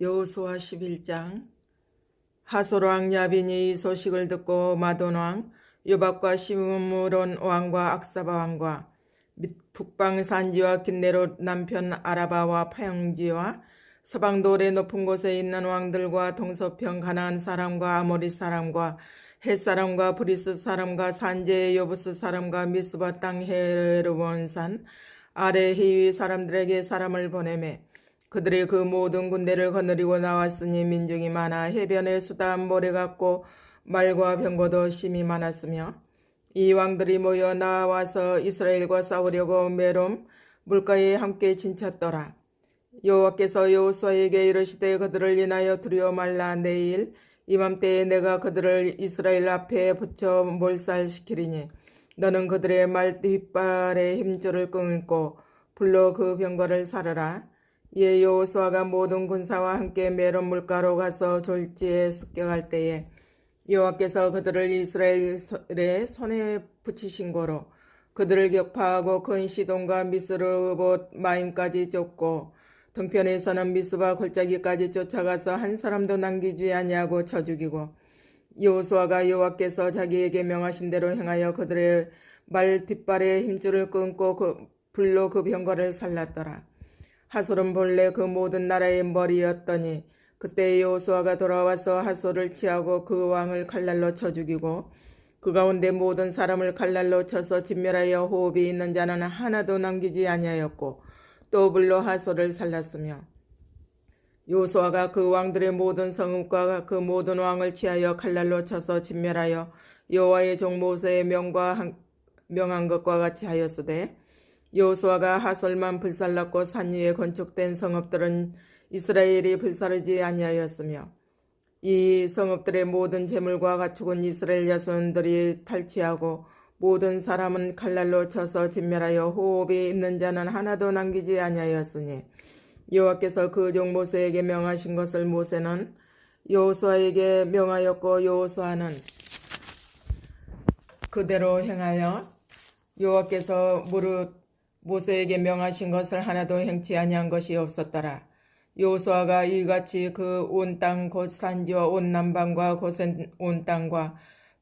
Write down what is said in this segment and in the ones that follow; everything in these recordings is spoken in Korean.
여호수아 11장. 하솔왕 야빈이 이 소식을 듣고 마돈왕 요밥과 시므론 왕과 악사바 왕과 북방 산지와 긴네롯 남편 아라바와 파영지와 서방 돌의 높은 곳에 있는 왕들과 동서편 가나안 사람과 아모리 사람과 헷 사람과 브리스 사람과 산지의 여부스 사람과 미스바 땅 헤르몬산 아래 히위 사람들에게 사람을 보내매 그들이 그 모든 군대를 거느리고 나왔으니 민중이 많아 해변에 수다한 모래 같고 말과 병거도 심히 많았으며 이 왕들이 모여 나와서 이스라엘과 싸우려고 메롬 물가에 함께 진쳤더라. 여호와께서 여호수아에게 이르시되 그들을 인하여 두려워 말라. 내일 이맘때에 내가 그들을 이스라엘 앞에 붙여 몰살시키리니 너는 그들의 말 뒷발의 힘줄을 끊고 불로 그 병거를 사르라. 이에 여호수아가 모든 군사와 함께 메론 물가로 가서 졸지에 습격할 때에 여호와께서 그들을 이스라엘의 손에 붙이신 고로 그들을 격파하고 큰 시돈과 미스르봇 마임까지 쫓고 동편에서는 미스바 골짜기까지 쫓아가서 한 사람도 남기지 아니하고 쳐 죽이고 여호수아가 여호와께서 자기에게 명하신 대로 행하여 그들의 말 뒷발의 힘줄을 끊고 불로 그 병거를 살랐더라. 하솔은 본래 그 모든 나라의 머리였더니 그때 여호수아가 돌아와서 하솔을 치하고 그 왕을 칼날로 쳐 죽이고 그 가운데 모든 사람을 칼날로 쳐서 진멸하여 호흡이 있는 자는 하나도 남기지 아니하였고 또 불로 하솔을 살랐으며 여호수아가 그 왕들의 모든 성읍과 그 모든 왕을 치하여 칼날로 쳐서 진멸하여 여호와의 종 모세의 명한 것과 같이 하였으되 여호수아가 하솔만 불살랐고 산 위에 건축된 성읍들은 이스라엘이 불사르지 아니하였으며 이 성읍들의 모든 재물과 가축은 이스라엘 자손들이 탈취하고 모든 사람은 칼날로 쳐서 진멸하여 호흡이 있는 자는 하나도 남기지 아니하였으니 여호와께서 그 종 모세에게 명하신 것을 모세는 여호수아에게 명하였고 여호수아는 그대로 행하여 여호와께서 모세에게 명하신 것을 하나도 행치 아니한 것이 없었더라. 여호수아가 이같이 그 온 땅 곧 산지와 온 남방과 고센 온 땅과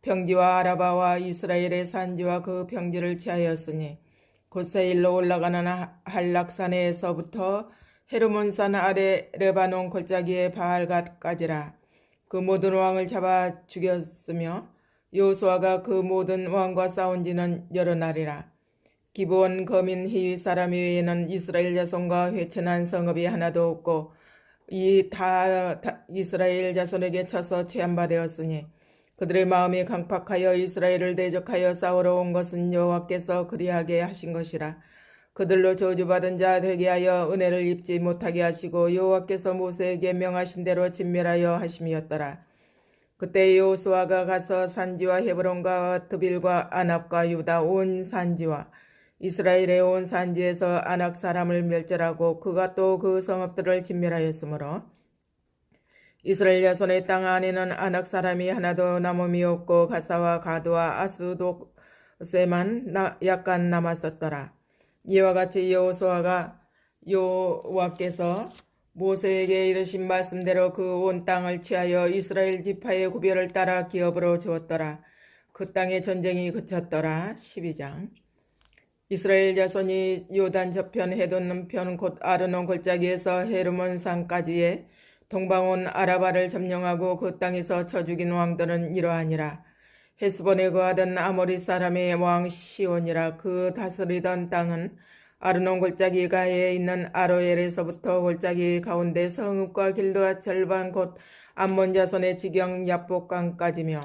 평지와 아라바와 이스라엘의 산지와 그 평지를 취하였으니 곧 세일로 올라가는 한락산에서부터 헤르몬산 아래 레바논 골짜기의 바알갓까지라. 그 모든 왕을 잡아 죽였으며 여호수아가 그 모든 왕과 싸운 지는 여러 날이라. 기브온 거민 히위 사람 외에는 이스라엘 자손과 회천한 성읍이 하나도 없고 이 다 이스라엘 자손에게 쳐서 취함받았으니 그들의 마음이 강팍하여 이스라엘을 대적하여 싸우러 온 것은 여호와께서 그리하게 하신 것이라. 그들로 저주받은 자 되게 하여 은혜를 입지 못하게 하시고 여호와께서 모세에게 명하신 대로 진멸하여 하심이었더라. 그때 여호수아가 가서 산지와 헤브론과 드빌과 아납과 유다 온 산지와 이스라엘의 온 산지에서 아낙 사람을 멸절하고 그가 또 그 성읍들을 진멸하였으므로 이스라엘 자손의 땅 안에는 아낙 사람이 하나도 남음이 없고 가사와 가드와 아스돗세만 약간 남았었더라. 이와 같이 여호와께서 모세에게 이르신 말씀대로 그 온 땅을 취하여 이스라엘 지파의 구별을 따라 기업으로 주었더라. 그 땅에 전쟁이 그쳤더라. 12장. 이스라엘 자손이 요단 저편 해돈 남편 곧 아르논 골짜기에서 헤르몬 산까지의 동방온 아라바를 점령하고 그 땅에서 쳐 죽인 왕들은 이러하니라. 헤스본에 거하던 아모리 사람의 왕 시온이라. 그 다스리던 땅은 아르논 골짜기 가에 있는 아로엘에서부터 골짜기 가운데 성읍과 길르앗 절반 곧 암몬 자손의 지경 야복강까지며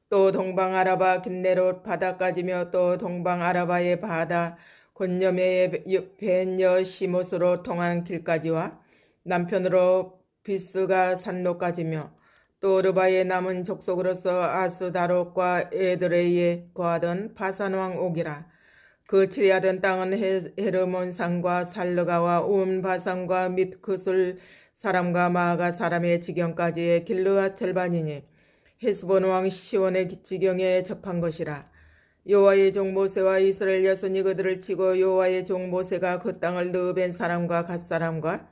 또 동방 아라바 긴네롯 바다까지며 또 동방 아라바의 바다 곤여메의 벤여 시못으로 통한 길까지와 남편으로 비스가 산로까지며 또 르바의 남은 족속으로서 아스다롯과 에드레이에 거하던 바산왕 옥이라. 그 치리하던 땅은 헤르몬산과 살르가와 온 바산과 및 그술 사람과 마아가 사람의 지경까지의 길르앗 절반이니 헤스본 왕 시온의 지경에 접한 것이라. 여호와의 종 모세와 이스라엘 자손이 그들을 치고 여호와의 종 모세가 그 땅을 르벤 사람과 갓 사람과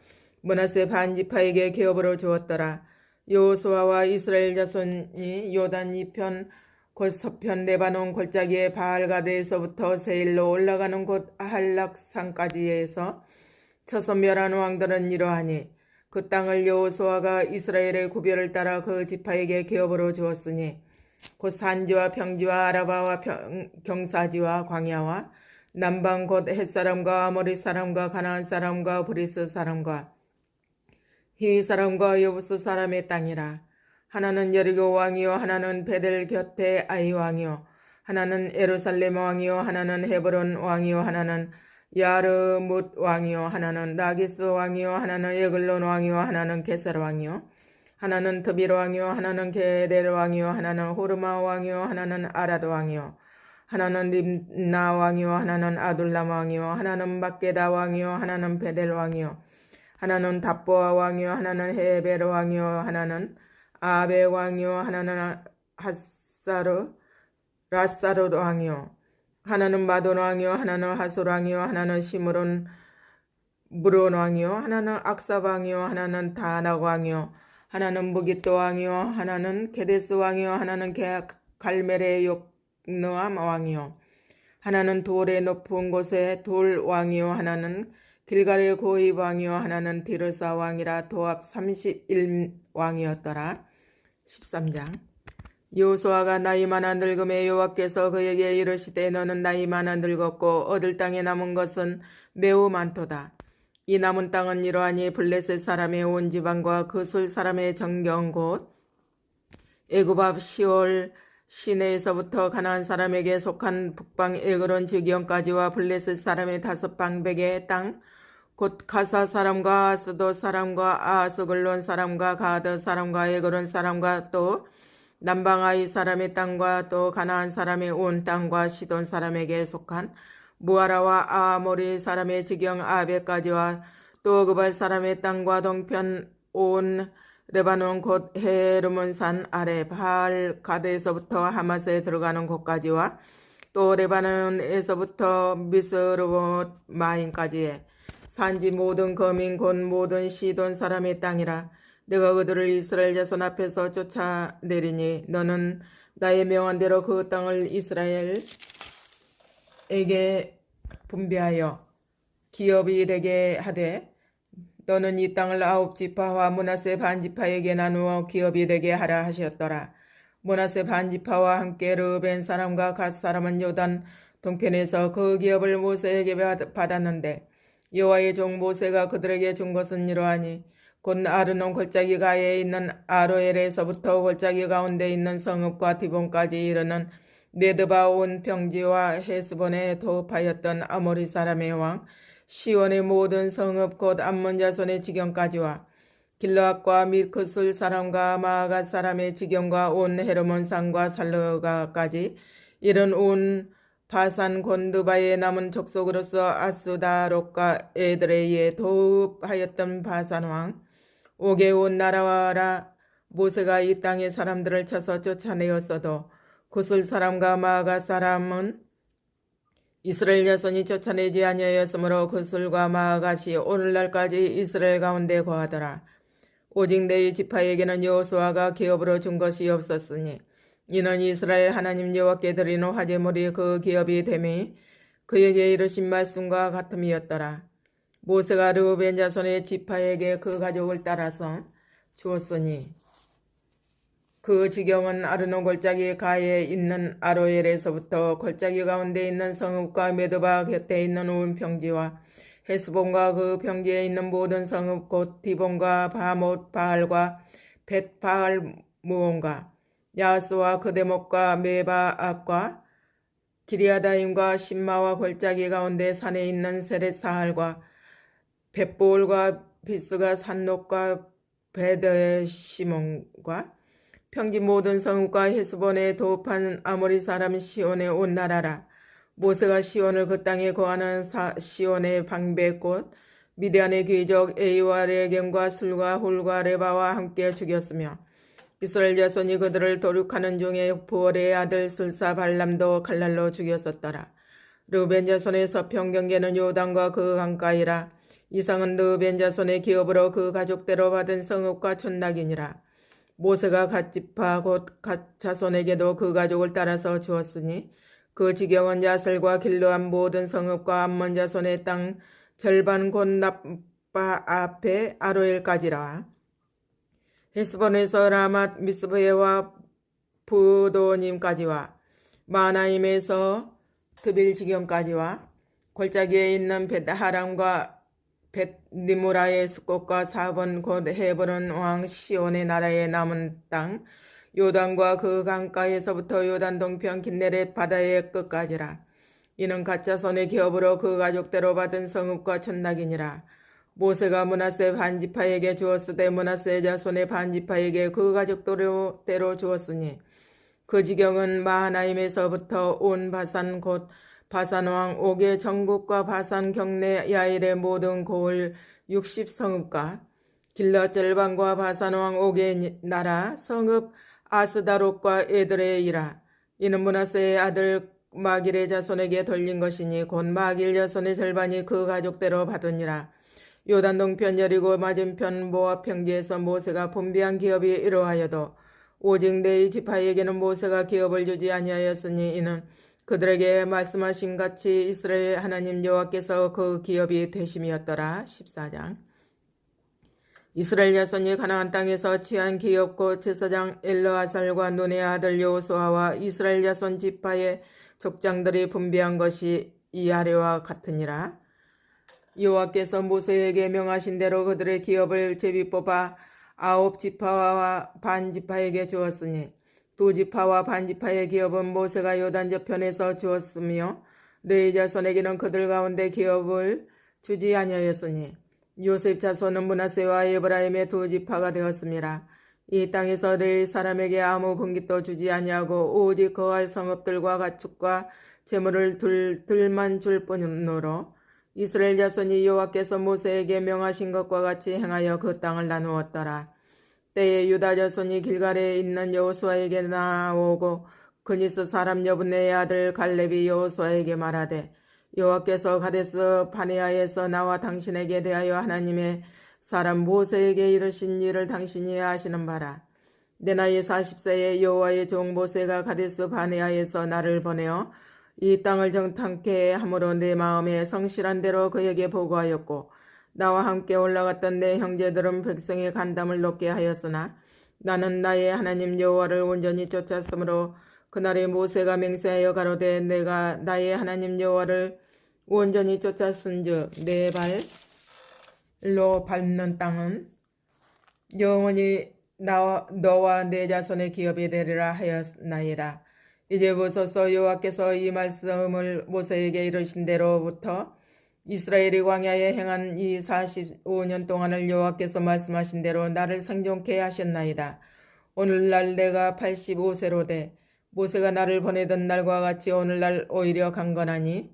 므낫세 반지파에게 기업으로 주었더라. 여호수아와 이스라엘 자손이 요단 이편 곧 서편 레바논 골짜기의 바알가드에서부터 세일로 올라가는 곳 할락산까지에서 쳐서 멸한 왕들은 이러하니 그 땅을 여호수아가 이스라엘의 구별을 따라 그 지파에게 기업으로 주었으니 곧 산지와 평지와 아라바와 경사지와 광야와 남방 곧 헷사람과 아모리 사람과 가나안 사람과 브리스 사람과 히위 사람과 여부스 사람의 땅이라. 하나는 여리고 왕이요 하나는 베델 곁에 아이 왕이요 하나는 예루살렘 왕이요 하나는 헤브론 왕이요 하나는 야르뭇 왕이요 하나는 나기스 왕이요 하나는 에글론 왕이요 하나는 게셀 왕이요 하나는 드빌 왕이요 하나는 게델 왕이요 하나는 호르마 왕이요 하나는 아라드 왕이요 하나는 림나 왕이요 하나는 아둘람 왕이요 하나는 막게다 왕이요 하나는 베델 왕이요 하나는 답보아 왕이요 하나는 헤베르 왕이요 하나는 아베 왕이요 하나는 라사르 왕이요 하나는 마돈 왕이요 하나는 하솔 왕이요 하나는 시므론 무론 왕이요 하나는 악삽 왕이요 하나는 다낙 왕이요 하나는 무기또 왕이요 하나는 게데스 왕이요 하나는 갈멜의 욕느암 왕이요 하나는 돌의 높은 곳에 돌 왕이요 하나는 길갈의 고입 왕이요 하나는 디르사 왕이라 도합 31왕이었더라. 13장. 여호수아가 나이 많아 늙음에 여호와께서 그에게 이르시되 너는 나이 많아 늙었고 얻을 땅에 남은 것은 매우 많도다. 이 남은 땅은 이러하니 블레셋 사람의 온 지방과 그술 사람의 정경 곧 애굽 앞 시올 시내에서부터 가나안 사람에게 속한 북방 에그론 지경까지와 블레셋 사람의 5방백의 땅 곧 가사 사람과 아스도 사람과 아스글론 사람과 가드 사람과 에그론 사람과 또 남방아이 사람의 땅과 또 가나안 사람의 온 땅과 시돈 사람에게 속한 무아라와 아모리 사람의 지경 아베까지와 또 그발 사람의 땅과 동편 온 레바논 곧 헤르몬산 아래 바알 가드에서부터 하맛에 들어가는 곳까지와 또 레바논에서부터 미스르봇 마인까지의 산지 모든 거민 곧 모든 시돈 사람의 땅이라. 내가 그들을 이스라엘 자손 앞에서 쫓아내리니 너는 나의 명한 대로 그 땅을 이스라엘에게 분배하여 기업이 되게 하되 너는 이 땅을 9지파와 므낫세 반지파에게 나누어 기업이 되게 하라 하셨더라. 므낫세 반지파와 함께 르벤 사람과 갓 사람은 요단 동편에서 그 기업을 모세에게 받았는데 여호와의 종 모세가 그들에게 준 것은 이러하니 곧 아르논 골짜기 가에 있는 아로엘에서부터 골짜기 가운데 있는 성읍과 디본까지 이르는 메드바 온 평지와 헤스본에 도읍하였던 아모리 사람의 왕 시온의 모든 성읍 곧 암몬 자손의 지경까지와 길르앗과 밀크술 사람과 마아갓 사람의 지경과 온 헤르몬 산과 살르가까지 이른 온 바산 곤드바에 남은 족속으로서 아스다롯과 에드레이에 도읍하였던 바산 왕 옥의 온 나라와라. 모세가 이 땅의 사람들을 쳐서 쫓아내었어도 구슬 사람과 마아갓 사람은 이스라엘 자손이 쫓아내지 아니하였으므로 구슬과 마아갓이 오늘날까지 이스라엘 가운데 거하더라. 오직 내 지파에게는 여호수아가 기업으로 준 것이 없었으니 이는 이스라엘 하나님 여호와께 드리는 화제물이 그 기업이 됨이 그에게 이르신 말씀과 같음이었더라. 모세가 르우벤 자손의 지파에게 그 가족을 따라서 주었으니 그 지경은 아르논 골짜기 가에 있는 아로엘에서부터 골짜기 가운데 있는 성읍과 메드바 곁에 있는 온 평지와 헤스본과 그 평지에 있는 모든 성읍 곧 디본과 바못 바알과 벳 바알 무온과 야스와 그대목과 메바압과 기리아다임과 신마와 골짜기 가운데 산에 있는 세렛 사할과 벳볼과 비스가 산록과 베드시몬과 평지 모든 성읍과 헤스본에 도읍한 아모리 사람 시온의 온 나라라. 모세가 시온을 그 땅에 거하는 시온의 방백꽃 미디안의 귀족 에이와 레겜과 술과 홀과 레바와 함께 죽였으며 이스라엘 자손이 그들을 도륙하는 중에 부월의 아들 술사 발람도 칼날로 죽였었더라. 르벤 자손의 서평 경계는 요단과 그 강가이라. 이상은 르벤 자손의 기업으로 그 가족대로 받은 성읍과 촌락이니라. 모세가 갓 지파 곧 갓 자손에게도 그 가족을 따라서 주었으니 그 지경은 야셀과 길르한 모든 성읍과 암몬 자손의 땅 절반 곧 납바 앞에 아로엘까지라. 헤스본에서 라맛 미스베와 부도님까지와 마나임에서 드빌 지경까지와 골짜기에 있는 벳하람과 벳니무라의 수꽃과 사본 곧 헤브론 왕 시온의 나라에 남은 땅 요단과 그 강가에서부터 요단 동편 kin네렛 바다의 끝까지라. 이는 갓 자손의 기업으로 그 가족대로 받은 성읍과 촌락이니라. 모세가 므낫세 반지파에게 주었으되 므낫세 자손의 반지파에게 그 가족대로 주었으니 그 지경은 마하나임에서부터 온 바산 곧 바산왕 옥의 전국과 바산 경내 야일의 모든 고을 60성읍과 길앗 절반과 바산왕 옥의 나라 성읍 아스다롯과 에드레이라. 이는 므낫세의 아들 마길의 자손에게 돌린 것이니 곧 마길 자손의 절반이 그 가족대로 받으니라. 요단 동편 여리고 맞은편 모압 평지에서 모세가 분비한 기업이 이러하여도 오직 네 지파에게는 모세가 기업을 주지 아니하였으니 이는 그들에게 말씀하신 같이 이스라엘 하나님 여호와께서 그 기업이 되심이었더라. 14장. 이스라엘 자손이 가나안 땅에서 취한 기업 곧 제사장 엘르아살과 눈의 아들 여호수아와 이스라엘 자손 지파의 족장들이 분배한 것이 이 아래와 같으니라. 여호와께서 모세에게 명하신 대로 그들의 기업을 제비 뽑아 9지파와 반지파에게 주었으니 2지파와 반지파의 기업은 모세가 요단 저편에서 주었으며 레위 자손에게는 그들 가운데 기업을 주지 아니하였으니 요셉 자손은 므낫세와 에브라임의 2지파가 되었습니다. 이 땅에서 레위 사람에게 아무 분깃도 주지 아니하고 오직 거할 성읍들과 가축과 재물을 둘만 줄 뿐으로 이스라엘 자손이 여호와께서 모세에게 명하신 것과 같이 행하여 그 땅을 나누었더라. 때에 유다 자손이 길갈에 있는 여호수아에게 나오고 그니스 사람 여분네의 아들 갈렙이 여호수아에게 말하되 여호와께서 가데스 바네아에서 나와 당신에게 대하여 하나님의 사람 모세에게 이르신 일을 당신이 아시는 바라. 내 나이 40세에 여호와의 종 모세가 가데스 바네아에서 나를 보내어 이 땅을 정탐케 함으로 내 마음에 성실한 대로 그에게 보고하였고 나와 함께 올라갔던 내 형제들은 백성의 간담을 높게 하였으나 나는 나의 하나님 여호와를 온전히 쫓았으므로 그날에 모세가 맹세하여 가로되 내가 나의 하나님 여호와를 온전히 쫓았은즉 내 발로 밟는 땅은 영원히 너와 내 자손의 기업이 되리라 하였나이다. 이제 보소서 여호와께서 이 말씀을 모세에게 이르신 대로부터 이스라엘이 광야에 행한 이 45년 동안을 여호와께서 말씀하신 대로 나를 생존케 하셨나이다. 오늘날 내가 85세로 돼 모세가 나를 보내던 날과 같이 오늘날 오히려 강건하니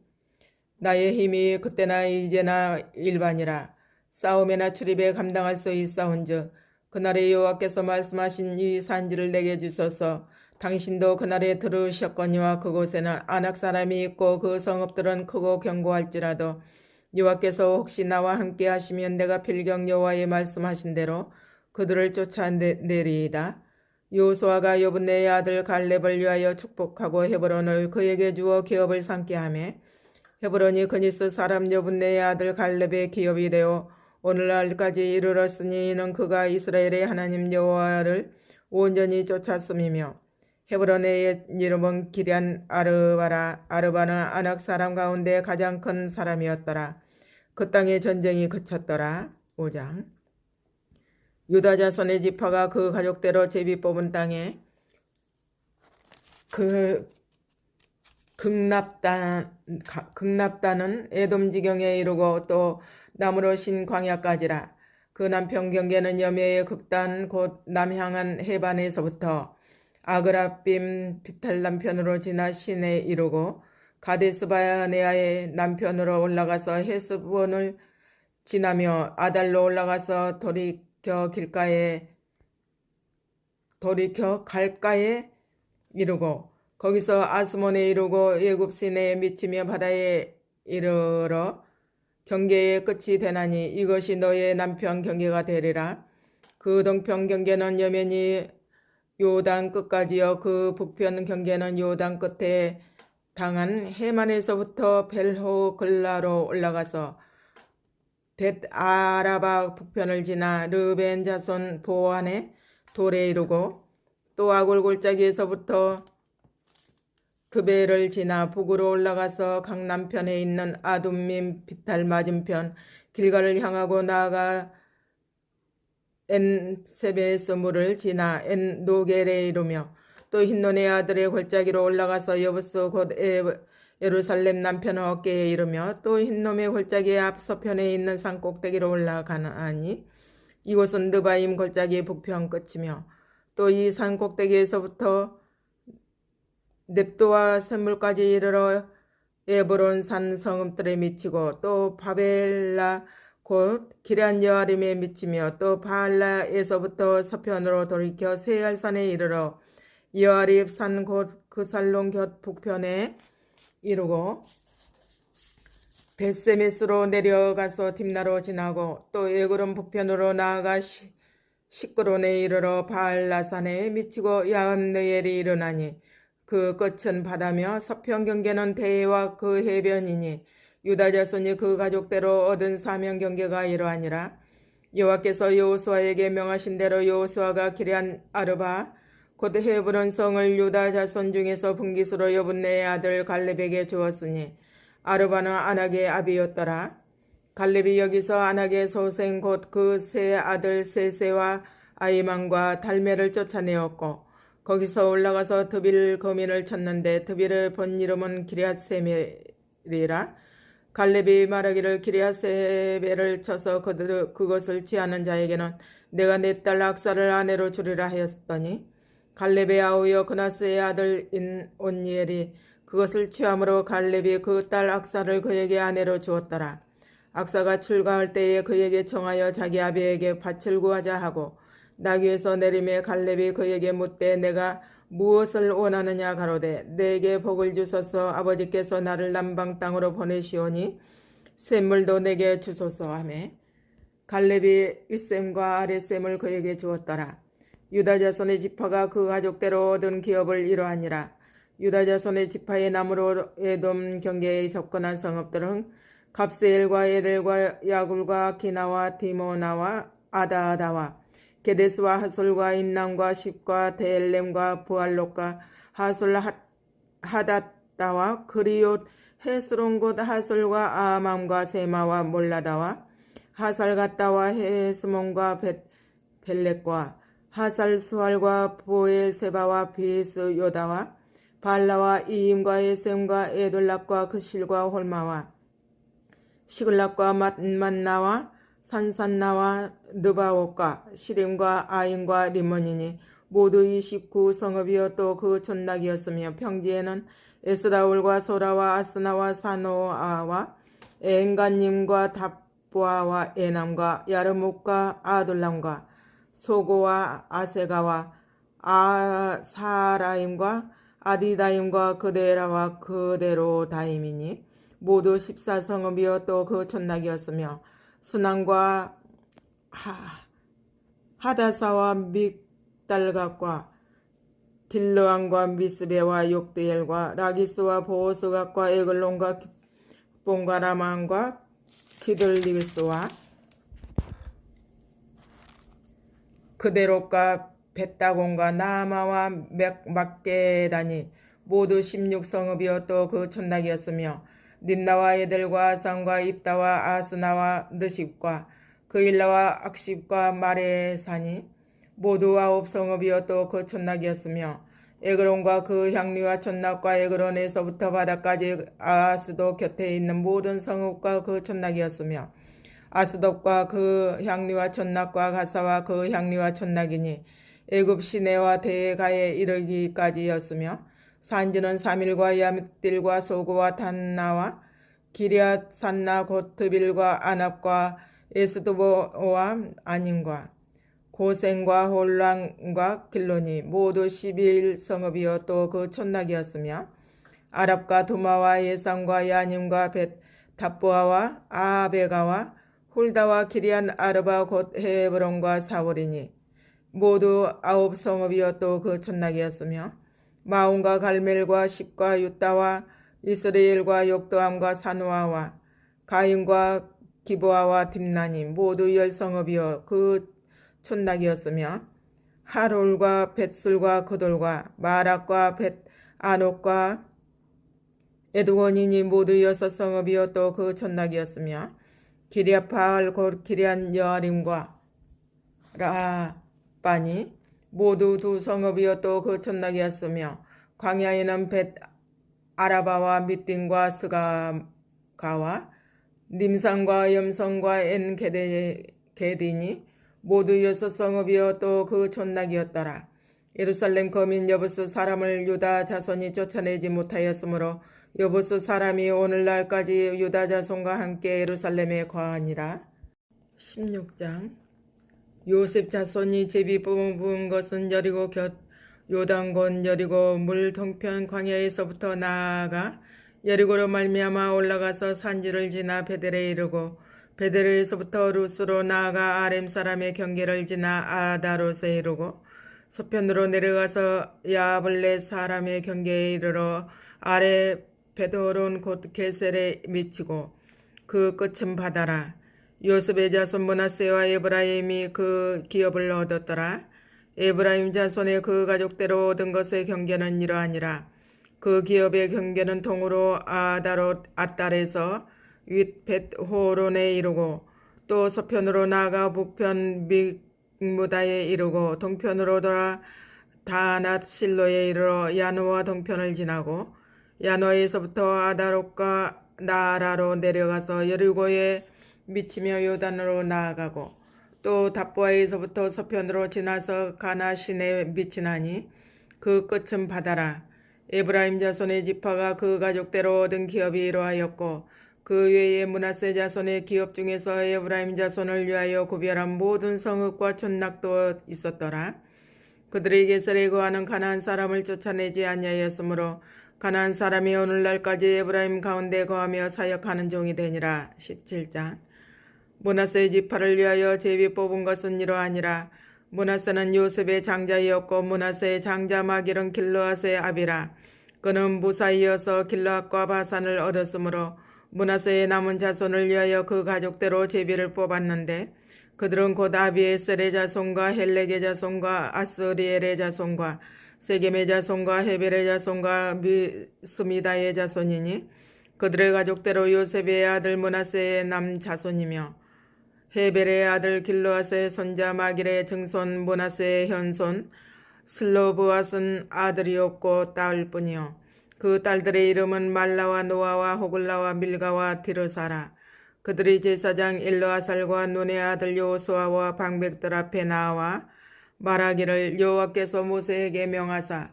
나의 힘이 그때나 이제나 일반이라. 싸움에나 출입에 감당할 수 있사온즉 그날에 여호와께서 말씀하신 이 산지를 내게 주소서. 당신도 그날에 들으셨거니와 그곳에는 아낙 사람이 있고 그 성읍들은 크고 견고할지라도 여호와께서 혹시 나와 함께 하시면 내가 필경 여호와의 말씀하신 대로 그들을 쫓아내리이다. 여호수아가 여분네의 아들 갈렙을 위하여 축복하고 헤브론을 그에게 주어 기업을 삼게 하며 헤브론이 그니스 사람 여분네의 아들 갈렙의 기업이 되어 오늘날까지 이르렀으니 이는 그가 이스라엘의 하나님 여호와를 온전히 쫓았음이며 헤브론의 옛 이름은 기럇 아르바라. 아르바는 아낙 사람 가운데 가장 큰 사람이었더라. 그 땅에 전쟁이 그쳤더라. 5장. 유다 자손의 지파가 그 가족대로 제비 뽑은 땅에 그 극납단은 에돔 지경에 이르고 또 남으로 신 광야까지라. 그 남편 경계는 여매의 극단 곧 남향한 해반에서부터 아그라빔 비탈 남편으로 지나 신에 이르고 가데스바네아의 남편으로 올라가서 헤스본을 지나며 아달로 올라가서 돌이켜 갈가에 이르고 거기서 아스몬에 이르고 예굽 시내에 미치며 바다에 이르러 경계의 끝이 되나니 이것이 너의 남편 경계가 되리라. 그 동편 경계는 여면이 요단 끝까지요. 그 북편 경계는 요단 끝에 당한 해만에서부터 벨호 글라로 올라가서 벳 아라바 북편을 지나 르벤 자손 보안의 돌에 이르고 또 아골 골짜기에서부터 드베를 지나 북으로 올라가서 강남편에 있는 아둠밈 비탈 맞은편 길가를 향하고 나아가 엔세베스물을 지나 엔노겔에 이르며 또 힌논의 아들의 골짜기로 올라가서 여부스 곧 예루살렘 남편 어깨에 이르며 또 흰놈의 골짜기의 앞서편에 있는 산 꼭대기로 올라가나니 이곳은 느바임 골짜기의 북편 끝이며 또 이 산 꼭대기에서부터 넵도와 샘물까지 이르러 에브론 산 성읍들에 미치고 또 바벨라 곧 기럇 여아림에 미치며 또 바알라에서부터 서편으로 돌이켜 세알산에 이르러 여아립 산 곧 그 살론 곁 북편에 이르고 벳세메스로 내려가서 딥나로 지나고 또 에그론 북편으로 나아가 시끄론에 이르러 바알라산에 미치고 야합느엘이 이르나니 그 끝은 바다며 서편 경계는 대해와 그 해변이니 유다 자손이 그 가족대로 얻은 사명 경계가 이러하니라. 여호와께서 여호수아에게 명하신 대로 여호수아가 기럇 아르바 곧 헤브론 성을 유다 자손 중에서 분깃으로 여분네의 아들 갈렙에게 주었으니 아르바는 아낙의 아비였더라. 갈렙이 여기서 아낙의 소생 곧 그 세 아들 세세와 아이만과 달메를 쫓아내었고 거기서 올라가서 드빌 거민을 쳤는데 드빌의 본 이름은 기럇세멜이라. 갈렙이 말하기를 기럇세멜을 쳐서 그것을 취하는 자에게는 내가 내 딸 악사를 아내로 주리라 하였더니 갈렙의 아우여 그나스의 아들인 온니엘이 그것을 취함으로 갈렙이 그 딸 악사를 그에게 아내로 주었더라. 악사가 출가할 때에 그에게 청하여 자기 아비에게 밭을 구하자 하고 나귀에서 내림에 갈렙이 그에게 묻되 내가 무엇을 원하느냐 가로되 내게 복을 주소서 아버지께서 나를 남방 땅으로 보내시오니 샘물도 내게 주소서 하매 갈렙이 윗샘과 아랫샘을 그에게 주었더라. 유다 자손의 지파가 그 가족대로 얻은 기업을 이러하니라. 유다 자손의 지파의 남으로 에돔 경계에 접근한 성읍들은 갑세엘과 에델과 야굴과 기나와 디모나와 아다아다와 게데스와 하솔과 인남과 십과 데엘렘과 부알롯과 하솔 하닷다와 그리옷 헤스론 곧 하솔과 아함과 세마와 몰라다와 하살갓다와 헤스몬과 벨렛과 하살 수알과 보엘세바와 비스 요다와 발라와 이임과 에셈과 에돌락과 그실과 홀마와 시글락과 만나와 산산나와 느바옷과 시림과 아인과 리몬이니 모두 29성읍이요 또 그 촌락이었으며 평지에는 에스라울과 소라와 아스나와 사노아와 엔간님과 답보아와 에남과 야르묵과 아둘람과 소고와 아세가와 아사라임과 아디다임과 그데라와 그데로다임이니 모두 14성읍이요 또 그 촌락이었으며 순항과 하다사와 믹달각과 딜르안과 미스베와 욕드엘과 라기스와 보호스각과 에글론과 본과 라만과 기들리스와 그대로과 벳다곤과 나아마와 막게다니 모두 16성읍이요 또 그 촌락이었으며 림나와 에델과 아산과 입다와 아스나와 느십과 그일라와 악십과 마레산이 모두 9성읍이요 또 그 촌락이었으며 에그론과 그 향리와 촌락과 에그론에서부터 바다까지 아스도 곁에 있는 모든 성읍과 그 촌락이었으며 아스돗과 그 향리와 촌락과 가사와 그 향리와 촌락이니 애굽 시내와 대가에 이르기까지였으며 산지는 사밀과 야mit딜과 소고와 단나와 기럇 산나 곧 드빌과 아납과 에스드보와 아닌과 고센과 홀랑과 길론이 모두 11성읍이요 또 그 촌락이었으며 아랍과 두마와 예산과 야님과 벳 답보아와 아베가와 훌다와 기리안 아르바 곧 헤브론과 사월이니 모두 9성읍이여 또 그 촌락이었으며 마온과 갈멜과 십과 유다와 이스라엘과 욕도함과 산호아와 가인과 기보아와 딥나니 모두 10성읍이여 그 촌락이었으며 하롤과 벳술과 그돌과 마락과 벳 아녹과 에두원이니 모두 6성읍이여 또 그 촌락이었으며 기리아파알 곧 기리안 여아림과 라빠니 모두 2성읍이여 또 그 촌락이었으며 광야에는 벳 아라바와 밑딘과 스가가와 님산과 염성과 엔게디니 모두 6성읍이여 또 그 촌락이었더라. 예루살렘 거민 여부스 사람을 유다 자손이 쫓아내지 못하였으므로 여부스 사람이 오늘날까지 유다 자손과 함께 예루살렘에 거하니라. 16장 요셉 자손이 제비 뽑은 것은 여리고 곁 요단권 여리고 물 동편 광야에서부터 나아가 여리고로 말미암아 올라가서 산지를 지나 베델에 이르고 베델에서부터 루스로 나아가 아렘 사람의 경계를 지나 아다롯에 이르고 서편으로 내려가서 야블레 사람의 경계에 이르러 아래 베도론 곧 게셀에 미치고 그 끝은 바다라. 요셉의 자손 므낫세와 에브라임이 그 기업을 얻었더라. 에브라임 자손의 그 가족대로 얻은 것의 경계는 이러하니라. 그 기업의 경계는 동으로 아다롯 앗달에서 윗 벳호론에 이르고 또 서편으로 나아가 북편 믹무다에 이르고 동편으로 돌아 다낫 실로에 이르러 야노와 동편을 지나고 야노에서부터 아다롯과 나아라로 내려가서 여리고에 미치며 요단으로 나아가고 또 답보아에서부터 서편으로 지나서 가나 시내에 미치나니 그 끝은 바다라. 에브라임 자손의 지파가 그 가족대로 얻은 기업이 이러하였고 그 외에 므낫세 자손의 기업 중에서 에브라임 자손을 위하여 구별한 모든 성읍과 촌락도 있었더라. 그들의 게셀에 거하는 가나안 사람을 쫓아내지 아니하였으므로 가나안 사람이 오늘날까지 에브라임 가운데 거하며 사역하는 종이 되니라. 17장 므낫세의 지파를 위하여 제비 뽑은 것은 이러하니라. 므낫세는 요셉의 장자이었고 므낫세의 장자 마길은 길르앗의 아비라. 그는 무사이어서 길르앗과 바산을 얻었으므로 므낫세의 남은 자손을 위하여 그 가족대로 제비를 뽑았는데 그들은 곧 아비에셀의 자손과 헬렉의 자손과 아스리엘의 자손과 세겜의 자손과 헤벨의 자손과 스미다의 자손이니 그들의 가족대로 요셉의 아들 므낫세의 남 자손이며 헤벨의 아들 길르앗의 손자 마길의 증손 므낫세의 현손 슬로브앗은 아들이었고 딸뿐이요 그 딸들의 이름은 말라와 노아와 호글라와 밀가와 디르사라. 그들이 제사장 일르아살과 눈의 아들 요수아와 방백들 앞에 나와 말하기를 여호와께서 모세에게 명하사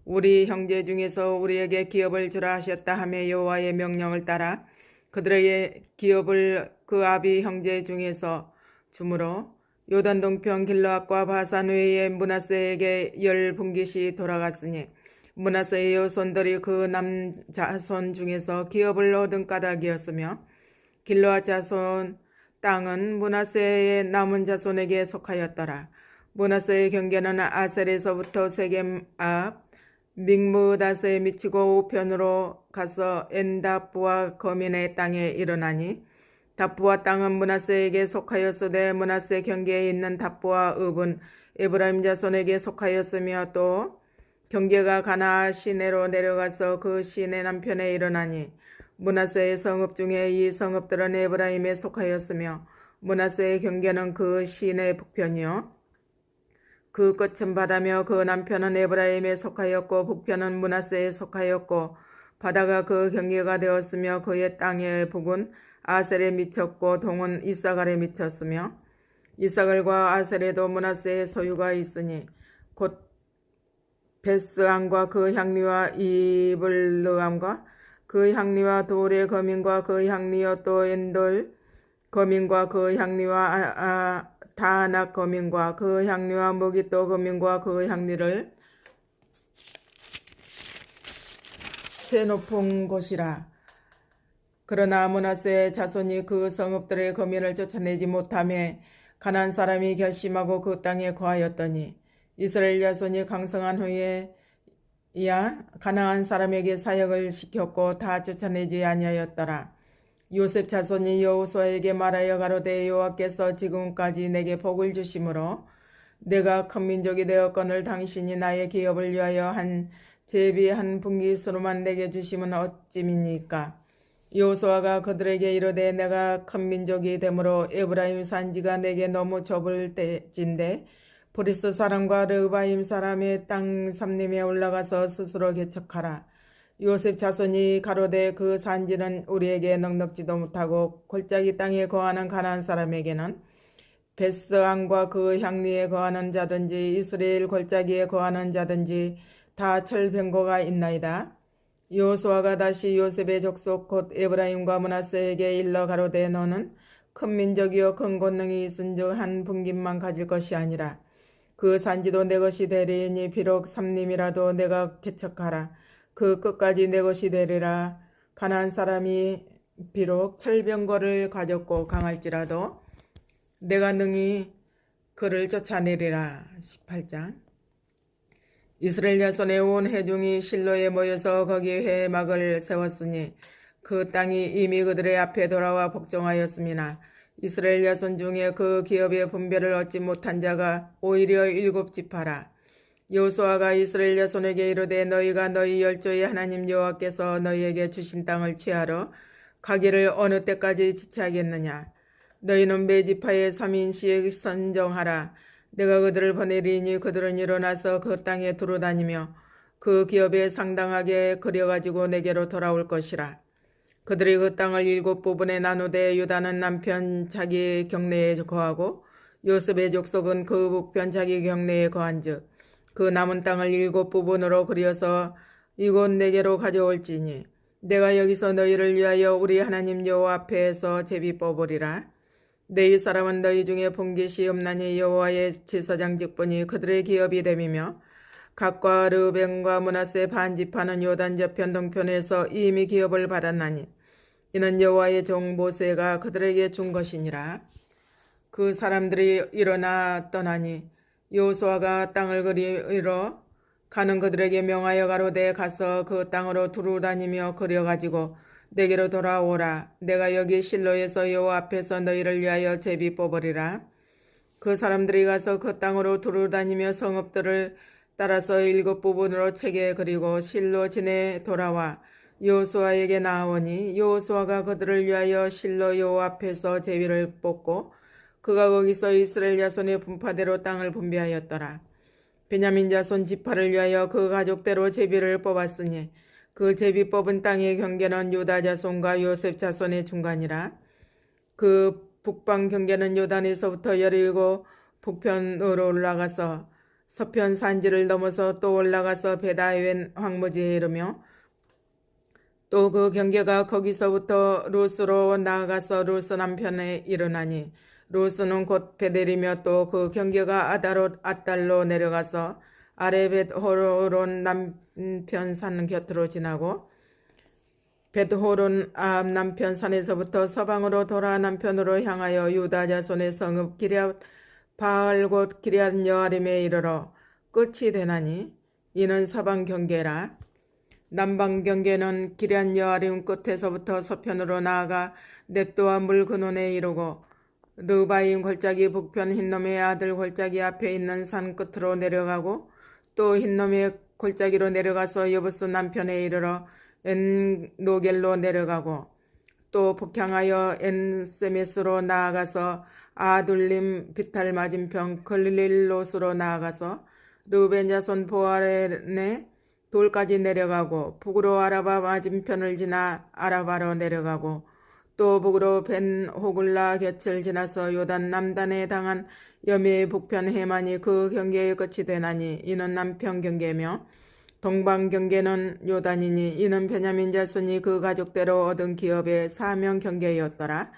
우리 형제 중에서 우리에게 기업을 주라 하셨다 하며 여호와의 명령을 따라 그들에게 기업을 그 아비 형제 중에서 주므로 요단 동편 길르앗과 바산 외에 므낫세에게 10분깃이 돌아갔으니 므낫세의 여손들이 그 남자손 중에서 기업을 얻은 까닭이었으며 길르앗 자손 땅은 므낫세의 남은 자손에게 속하였더라. 므낫세의 경계는 아셀에서부터 세겜 앞 믹므닷에 미치고 우편으로 가서 엔다프와 거민의 땅에 이르나니 답부와 땅은 므낫세에게 속하였으되 므낫세 경계에 있는 답부와 읍은 에브라임 자손에게 속하였으며 또 경계가 가나 시내로 내려가서 그 시내 남편에 이르나니 므낫세의 성읍 중에 이 성읍들은 에브라임에 속하였으며 므낫세의 경계는 그 시내 북편이요 그 끝은 바다며 그 남편은 에브라임에 속하였고 북편은 므낫세에 속하였고 바다가 그 경계가 되었으며 그의 땅의 북은 아셀에 미쳤고 동은 이사갈에 미쳤으며 이사갈과 아셀에도 므낫세의 소유가 있으니 곧 베스암과 그 향리와 이블르암과 그 향리와 돌의 거민과 그 향리여 또 엔돌 거민과 그 향리와 다낙 거민과 그 향리와 무기또 거민과 그 향리를 새 높은 곳이라. 그러나 므낫세의 자손이 그 성읍들의 거민을 쫓아내지 못하며 가나안 사람이 결심하고 그 땅에 거하였더니 이스라엘 자손이 강성한 후에 가나안 사람에게 사역을 시켰고 다 쫓아내지 아니하였더라. 요셉 자손이 여호수아에게 말하여 가로되 여호와께서 지금까지 내게 복을 주심으로 내가 큰 민족이 되었거늘 당신이 나의 기업을 위하여 한 제비 한 분깃으로만 내게 주심은 어찌미니까. 여호수아가 그들에게 이르되 내가 큰 민족이 되므로 에브라임 산지가 내게 너무 좁을 때인데 브리스 사람과 르바임 사람의 땅 삼림에 올라가서 스스로 개척하라. 요셉 자손이 가로되 그 산지는 우리에게 넉넉지도 못하고 골짜기 땅에 거하는 가나안 사람에게는 벳스안과 그 향리에 거하는 자든지 이스라엘 골짜기에 거하는 자든지 다 철병거가 있나이다. 여호수아가 다시 요셉의 족속 곧 에브라임과 므낫세에게 일러 가로되 너는 큰 민족이요 큰 권능이 있은즉 한 분깃만 가질 것이 아니라 그 산지도 내 것이 되리니 비록 삼림이라도 내가 개척하라. 그 끝까지 내 것이 되리라. 가나안 사람이 비록 철병거를 가졌고 강할지라도 내가 능히 그를 쫓아내리라. 18장. 이스라엘 자손의 온 회중이 실로에 모여서 거기 회막을 세웠으니 그 땅이 이미 그들의 앞에 돌아와 복종하였음이나 이스라엘 자손 중에 그 기업의 분별을 얻지 못한 자가 오히려 7지파라. 여호수아가 이스라엘 자손에게 이르되 너희가 너희 열조의 하나님 여호와께서 너희에게 주신 땅을 취하러 가기를 어느 때까지 지체하겠느냐. 너희는 매지파의 3인씩 선정하라. 내가 그들을 보내리니 그들은 일어나서 그 땅에 두루다니며 그 기업에 상당하게 그려가지고 내게로 돌아올 것이라. 그들이 그 땅을 7부분에 나누되 유다는 남편 자기 경내에 거하고 요셉의 족속은 그 북편 자기 경내에 거한즉 그 남은 땅을 7부분으로 그려서 이곳 내게로 가져올지니 내가 여기서 너희를 위하여 우리 하나님 여호와 앞에서 제비 뽑으리라. 너희 사람은 너희 중에 분깃이 없나니 여호와의 제사장직분이 그들의 기업이 됨이며 각과 르벤과 므낫세 반지파는 요단 저편 동편에서 이미 기업을 받았나니 이는 여호와의 종 모세가 그들에게 준 것이니라. 그 사람들이 일어나 떠나니 여호수아가 땅을 그리러 가는 그들에게 명하여 가로되 가서 그 땅으로 두루다니며 그려가지고 내게로 돌아오라. 내가 여기 실로에서 여호와 앞에서 너희를 위하여 제비 뽑으리라. 그 사람들이 가서 그 땅으로 두루다니며 성읍들을 따라서 7부분으로 채게 그리고 실로 지내 돌아와 여호수아에게 나아오니 여호수아가 그들을 위하여 실로 여호와 앞에서 제비를 뽑고 그가 거기서 이스라엘 자손의 분파대로 땅을 분배하였더라. 베냐민 자손 지파를 위하여 그 가족대로 제비를 뽑았으니 그 제비 뽑은 땅의 경계는 유다 자손과 요셉 자손의 중간이라. 그 북방 경계는 요단에서부터 여리고 북편으로 올라가서 서편 산지를 넘어서 또 올라가서 베다웬 황무지에 이르며 또 그 경계가 거기서부터 루스로 나아가서 루스 남편에 이르나니 루스는 곧 베델이며 또 그 경계가 아다롯 앗달로 내려가서 아레벳 호론 남편 산 곁으로 지나고 벳호론 아합 남편 산에서부터 서방으로 돌아 남편으로 향하여 유다 자손의 성읍 기럇 바알 곧 기럇 여아림에 이르러 끝이 되나니 이는 서방 경계라. 남방 경계는 기럇 여아림 끝에서부터 서편으로 나아가 넵도와 물 근원에 이르고 르바임 골짜기 북편 흰놈의 아들 골짜기 앞에 있는 산 끝으로 내려가고 또 흰놈의 골짜기로 내려가서 여부스 남편에 이르러 엔노겔로 내려가고 또 북향하여 엔세메스로 나아가서 아둘림 비탈 맞은편 글릴롯으로 나아가서 르벤 자손 보아렌의 돌까지 내려가고 북으로 아라바 맞은편을 지나 아라바로 내려가고 또 북으로 벤 호글라 곁을 지나서 요단 남단에 당한 여미의 북편 해만이 그 경계의 끝이 되나니 이는 남편 경계며 동방 경계는 요단이니 이는 베냐민 자손이 그 가족대로 얻은 기업의 사명 경계였더라.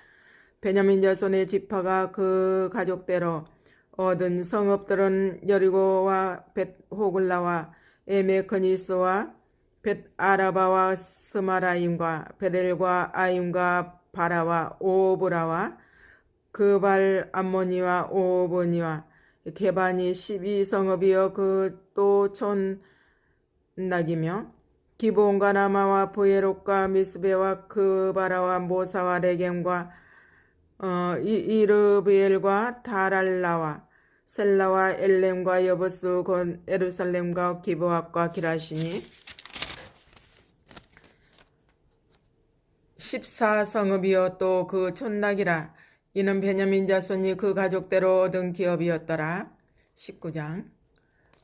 베냐민 자손의 지파가 그 가족대로 얻은 성읍들은 여리고와 벳 호글라와 에메크니스와 벳 아라바와 스마라임과 베델과 아임과 바라와 오브라와 그발 암모니와 오보니와 게반이 12성읍이여 그 또 촌낙이며 기브온과 라마와 브예롯과 미스베와 그바라와 모사와 레겜과 이르비엘과 다랄라와 셀라와 엘렘과 여부스 곧 예루살렘과 기브앗과 기라시니 14성읍이여 또 그 촌낙이라. 이는 베냐민 자손이 그 가족대로 얻은 기업이었더라. 19장.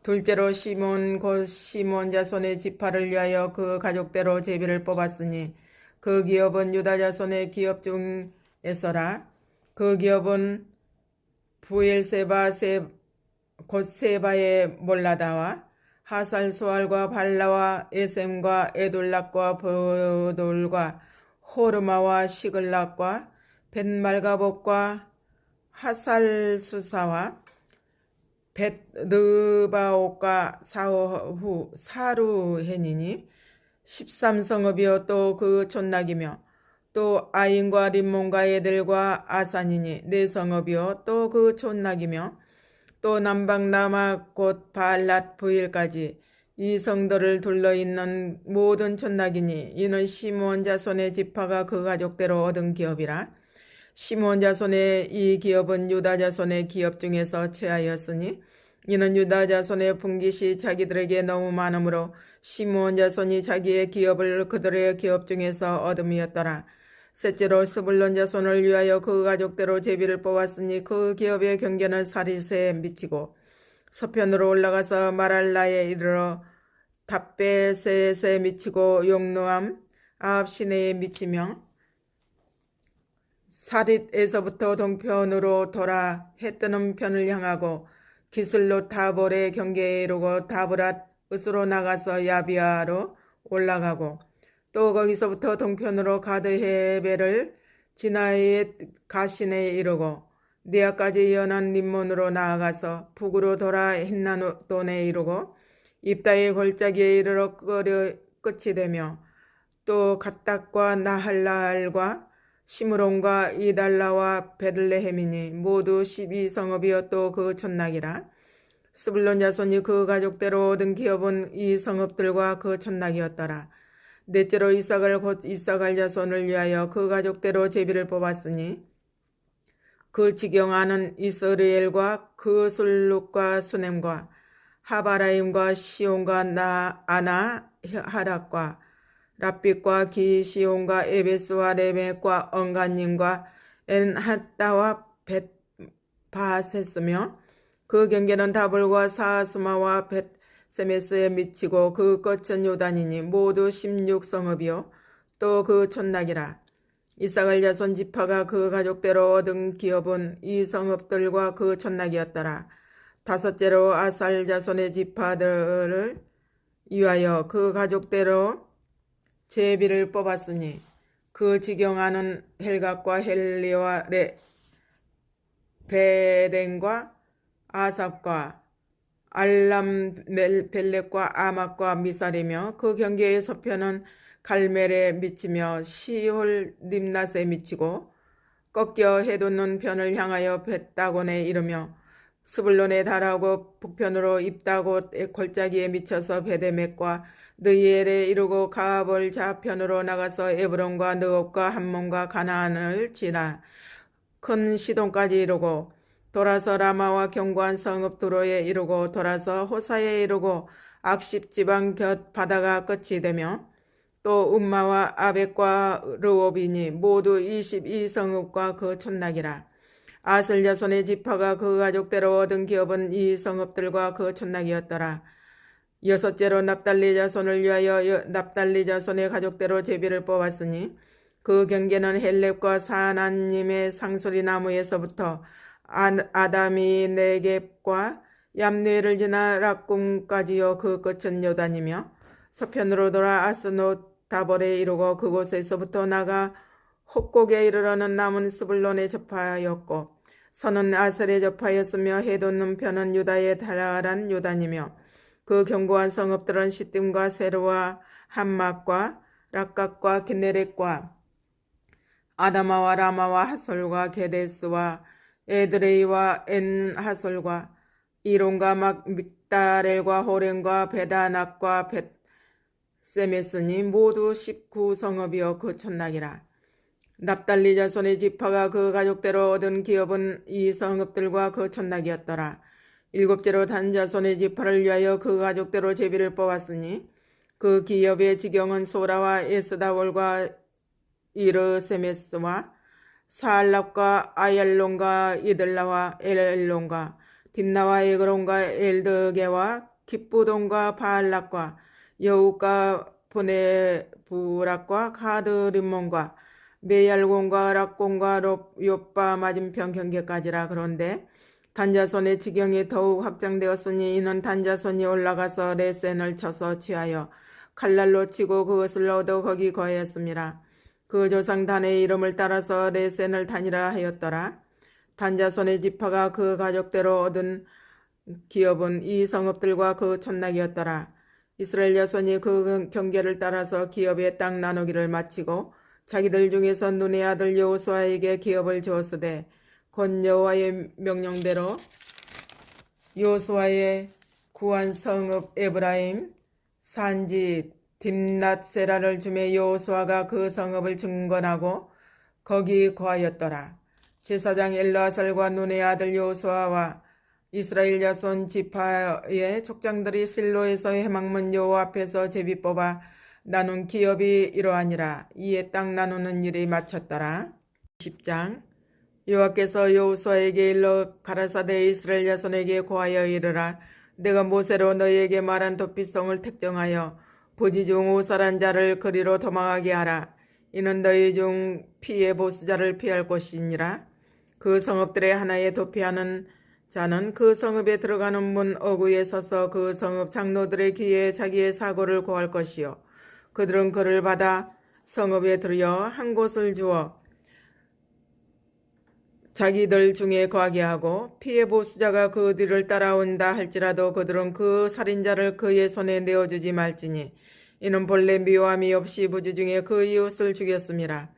둘째로 시몬 곧 시몬 자손의 지파를 위하여 그 가족대로 제비를 뽑았으니 그 기업은 유다 자손의 기업 중에서라. 그 기업은 부엘세바 곧 세바의 몰라다와 하살 소알과 발라와 에셈과 에돌락과 보돌과 호르마와 시글락과 벳말가복과 하살수사와 벳르바옥과 사루헨이니 13성읍이요 또 그 촌낙이며 또 아인과 림몬과 에델과 아산이니 4성읍이요 또 그 촌낙이며 또 남방 남아 곧 발랏 부일까지 이 성들을 둘러있는 모든 촌낙이니 이는 시므온 자손의 지파가 그 가족대로 얻은 기업이라. 시므온 자손의 이 기업은 유다 자손의 기업 중에서 최하였으니 이는 유다 자손의 분깃이 자기들에게 너무 많으므로 시므온 자손이 자기의 기업을 그들의 기업 중에서 얻음이었더라. 셋째로 스불론 자손을 위하여 그 가족대로 제비를 뽑았으니 그 기업의 경계는 사리스에 미치고 서편으로 올라가서 마랄라에 이르러 답베셋에 미치고 용노암 아합시내에 미치며 사릿에서부터 동편으로 돌아 해뜨는 편을 향하고 기슬롯 다볼의 경계에 이르고 다브랏 으스로 나가서 야비아로 올라가고 또 거기서부터 동편으로 가드헤벨을 지나의 가신에 이르고 니아까지 연한 림몬으로 나아가서 북으로 돌아 흰나돈에 이르고 입다의 골짜기에 이르러 끝이 되며 또 갓닥과 나할랄과 시므론과 이달라와 베들레헴이니 모두 12성읍이여 또 그 촌낙이라. 스불론 자손이 그 가족대로 얻은 기업은 이 성읍들과 그 촌낙이었더라. 넷째로 이삭을 곧 이삭알 자손을 위하여 그 가족대로 제비를 뽑았으니 그 지경하는 이스르엘과 그 술룩과 수넴과 하바라임과 시온과 아나 하락과 랍빗과 기시온과 에베스와 레멕과 언간님과 엔핫다와 벳바셋으며 그 경계는 다볼과 사스마와 벳세메스에 미치고 그 끝은 요단이니 모두 16성읍이요 또 그 촌낙이라. 이삭을 자손 지파가 그 가족대로 얻은 기업은 이 성읍들과 그 촌낙이었더라. 다섯째로 아살 자손의 지파들을 위하여 그 가족대로 제비를 뽑았으니 그 지경하는 헬각과 헬리와 베렌과 아삽과 알람 벨렉과 아막과 미살이며 그 경계의 서편은 갈멜에 미치며 시홀 림낫에 미치고 꺾여 해돋는 편을 향하여 벳다곤에 이르며 스불론에 달하고 북편으로 입다고 골짜기에 미쳐서 베데멕과 느이엘에 이르고 가볼 좌편으로 나가서 에브론과 느옵과 함몬과 가나안을 지나 큰 시돈까지 이르고 돌아서 라마와 견고한 성읍 두로에 이르고 돌아서 호사에 이르고 악십 지방 곁 바다가 끝이 되며 또 음마와 아벡과 르오비니 모두 22성읍과 그 촌낙이라. 아셀 자손의 지파가 그 가족대로 얻은 기업은 이 성읍들과 그 촌낙이었더라. 여섯째로 납달리 자손을 위하여 납달리 자손의 가족대로 제비를 뽑았으니 그 경계는 헬렙과 사나님의 상소리 나무에서부터 아다미 네겝과 얌느엘을 지나 락꿈까지요 그 끝은 요단이며 서편으로 돌아 아스노 다볼에 이르고 그곳에서부터 나가 혹곡에 이르러는 남은 스불론에 접하였고 서는 아셀에 접하였으며 해돋는 편은 유다의 달아란 요단이며 그 견고한 성읍들은 시딤과 세르와 함막과 락각과 kinneret과 아다마와 라마와 하솔과 게데스와 에드레이와 엔하솔과 이론과 믹다렐과 호렌과 베다낙과 벳세메스니 모두 19성읍이여 그 촌락이라. 납달리 자손의 지파가 그 가족대로 얻은 기업은 이 성읍들과 그 촌락이었더라. 일곱째로 단 자손의 지파를 위하여 그 가족대로 제비를 뽑았으니 그 기업의 지경은 소라와 에스다월과 이르세메스와 사알랍과 아얄론과 이들라와 엘론과 딥나와 에그론과 엘드게와 깃부돈과 바알락과 여우과 보네부락과 가드림몬과 메얄곤과 락곤과 욥바 맞은편 경계까지라. 그런데 단자손의 지경이 더욱 확장되었으니 이는 단자손이 올라가서 레센을 쳐서 취하여 칼날로 치고 그것을 얻어 거기 거했습니다. 그 조상 단의 이름을 따라서 레센을 단이라 하였더라. 단자손의 지파가 그 가족대로 얻은 기업은 이 성읍들과 그 촌락이었더라. 이스라엘 자손이 그 경계를 따라서 기업의 땅 나누기를 마치고 자기들 중에서 눈의 아들 여호수아에게 기업을 주었으되 곧 여호와의 명령대로 여호수아의 구한 성읍 에브라임 산지 딥낫세라를 주매 여호수아가 그 성읍을 증건하고 거기 거하였더라. 제사장 엘르아살과 눈의 아들 여호수아와 이스라엘 자손 지파의 족장들이 실로에서 해막문 여호와 앞에서 제비 뽑아 나눈 기업이 이러하니라. 이에 땅 나누는 일이 마쳤더라. 10장. 여호와께서 여호수아에게 일러 가라사대 이스라엘 자손에게 고하여 이르라. 내가 모세로 너희에게 말한 도피성을 택정하여 부지 중 오살한 자를 그리로 도망하게 하라. 이는 너희 중 피의 보수자를 피할 곳이니라. 그 성읍들의 하나에 도피하는 자는 그 성읍에 들어가는 문 어구에 서서 그 성읍 장로들의 귀에 자기의 사고를 고할 것이요. 그들은 그를 받아 성읍에 들여 한 곳을 주어 자기들 중에 거하게 하고 피해 보수자가 그 뒤를 따라온다 할지라도 그들은 그 살인자를 그의 손에 내어주지 말지니 이는 본래 미워함이 없이 부지 중에 그 이웃을 죽였음이라.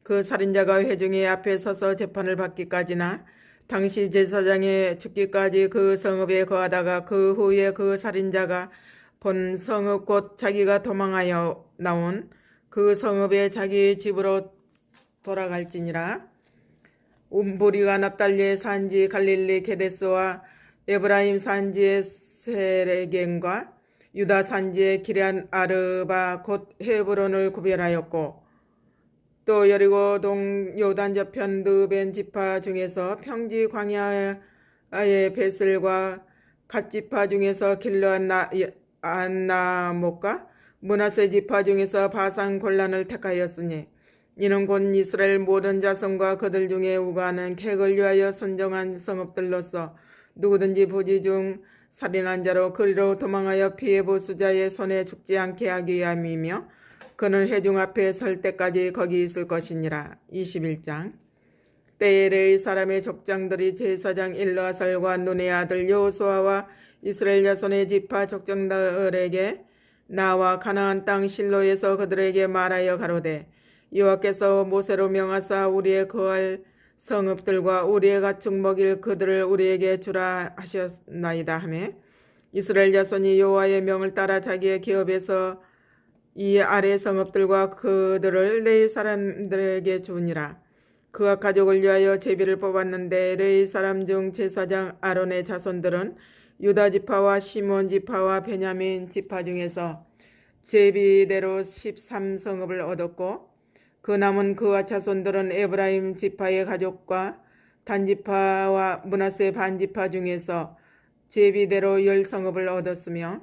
그 살인자가 회중의 앞에 서서 재판을 받기까지나 당시 제사장의 죽기까지 그 성읍에 거하다가 그 후에 그 살인자가 본 성읍 곧 자기가 도망하여 나온 그 성읍에 자기 집으로 돌아갈지니라. 움보리가 납달리의 산지 갈릴리 게데스와 에브라임 산지의 세레겐과 유다 산지의 기럇 아르바 곧 헤브론을 구별하였고 또 여리고 동 요단 저편 르벤 지파 중에서 평지 광야의 베슬과 갓 지파 중에서 길르앗나못과 므낫세 지파 중에서 바산 골란을 택하였으니 이는 곧 이스라엘 모든 자손과 그들 중에 우가하는 객을 위하여 선정한 성읍들로서 누구든지 부지 중 살인한 자로 그리로 도망하여 피해 보수자의 손에 죽지 않게 하기 위함이며 그는 회중 앞에 설 때까지 거기 있을 것이니라. 21장. 때에 레위 사람의 족장들이 제사장 일르아살과 눈의 아들 여호수아와 이스라엘 자손의 지파 족장들에게 나와 가나안 땅 실로에서 그들에게 말하여 가로되 여호와께서 모세로 명하사 우리의 거할 성읍들과 우리의 가축 먹일 그들을 우리에게 주라 하셨나이다 하며 이스라엘 자손이 여호와의 명을 따라 자기의 기업에서 이 아래 성읍들과 그들을 레위 사람들에게 주니라. 그와 가족을 위하여 제비를 뽑았는데 레위 사람 중 제사장 아론의 자손들은 유다 지파와 시몬 지파와 베냐민 지파 중에서 제비대로 13성읍을 얻었고 그 남은 그와 자손들은 에브라임 지파의 가족과 단지파와 므낫세 반지파 중에서 제비대로 10성읍을 얻었으며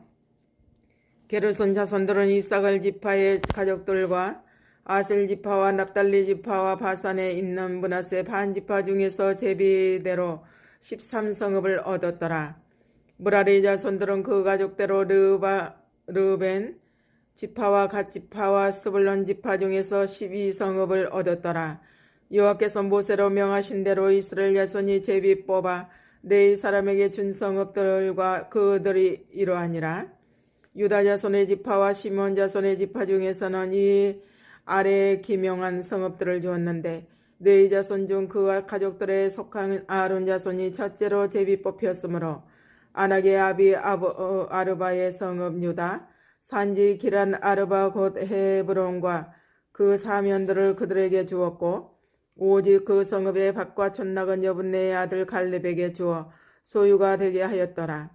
게르손 자손들은 이사갈 지파의 가족들과 아셀 지파와 납달리 지파와 바산에 있는 므낫세 반지파 중에서 제비대로 13성읍을 얻었더라. 므라리 자손들은 그 가족대로 르벤 지파와 갓 지파와 스불론 지파 중에서 12성읍을 얻었더라. 여호와께서 모세로 명하신 대로 이스라엘 자손이 제비 뽑아 레위 사람에게 준 성읍들과 그들이 이러하니라. 유다 자손의 지파와 시몬 자손의 지파 중에서는 이 아래 기명한 성읍들을 주었는데 레위 자손 중 그와 가족들에 속한 아론 자손이 첫째로 제비 뽑혔으므로 아낙의 아비 아르바의 성읍 유다 산지 기란 아르바 곧 헤브론과 그 사면들을 그들에게 주었고 오직 그 성읍의 밭과 촌낙은 여분네의 아들 갈렙에게 주어 소유가 되게 하였더라.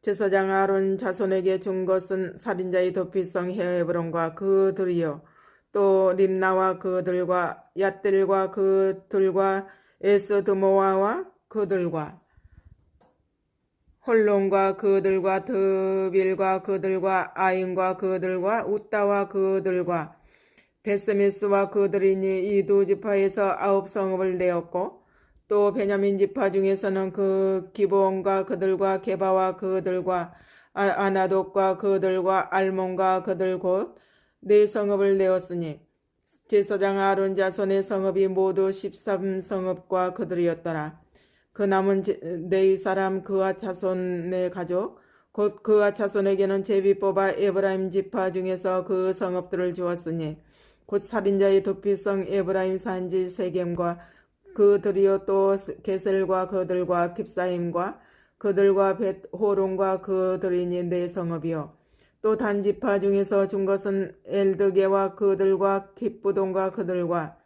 제사장 아론 자손에게 준 것은 살인자의 도피성 헤브론과 그들이요 또 림나와 그들과 얏들과 그들과 에스드모아와 그들과 홀론과 그들과 드빌과 그들과 아인과 그들과 웃다와 그들과 베스메스와 그들이니 이 두 지파에서 9성읍을 내었고 또 베냐민 지파 중에서는 그 기브온과 그들과 게바와 그들과 아나돗과 그들과 알몬과 그들 곧 4성읍을 내었으니 제사장 아론 자손의 성읍이 모두 13성읍과 그들이었더라. 그 남은 네 사람 그와 자손의 가족 곧 그와 자손에게는 제비 뽑아 에브라임 지파 중에서 그 성읍들을 주었으니 곧 살인자의 도피성 에브라임 산지 세겜과 그들이요 또 게셀과 그들과 깁사임과 그들과 벳호론과 그들이니 4성읍이요 또 단지파 중에서 준 것은 엘드게와 그들과 깃부돈과 그들과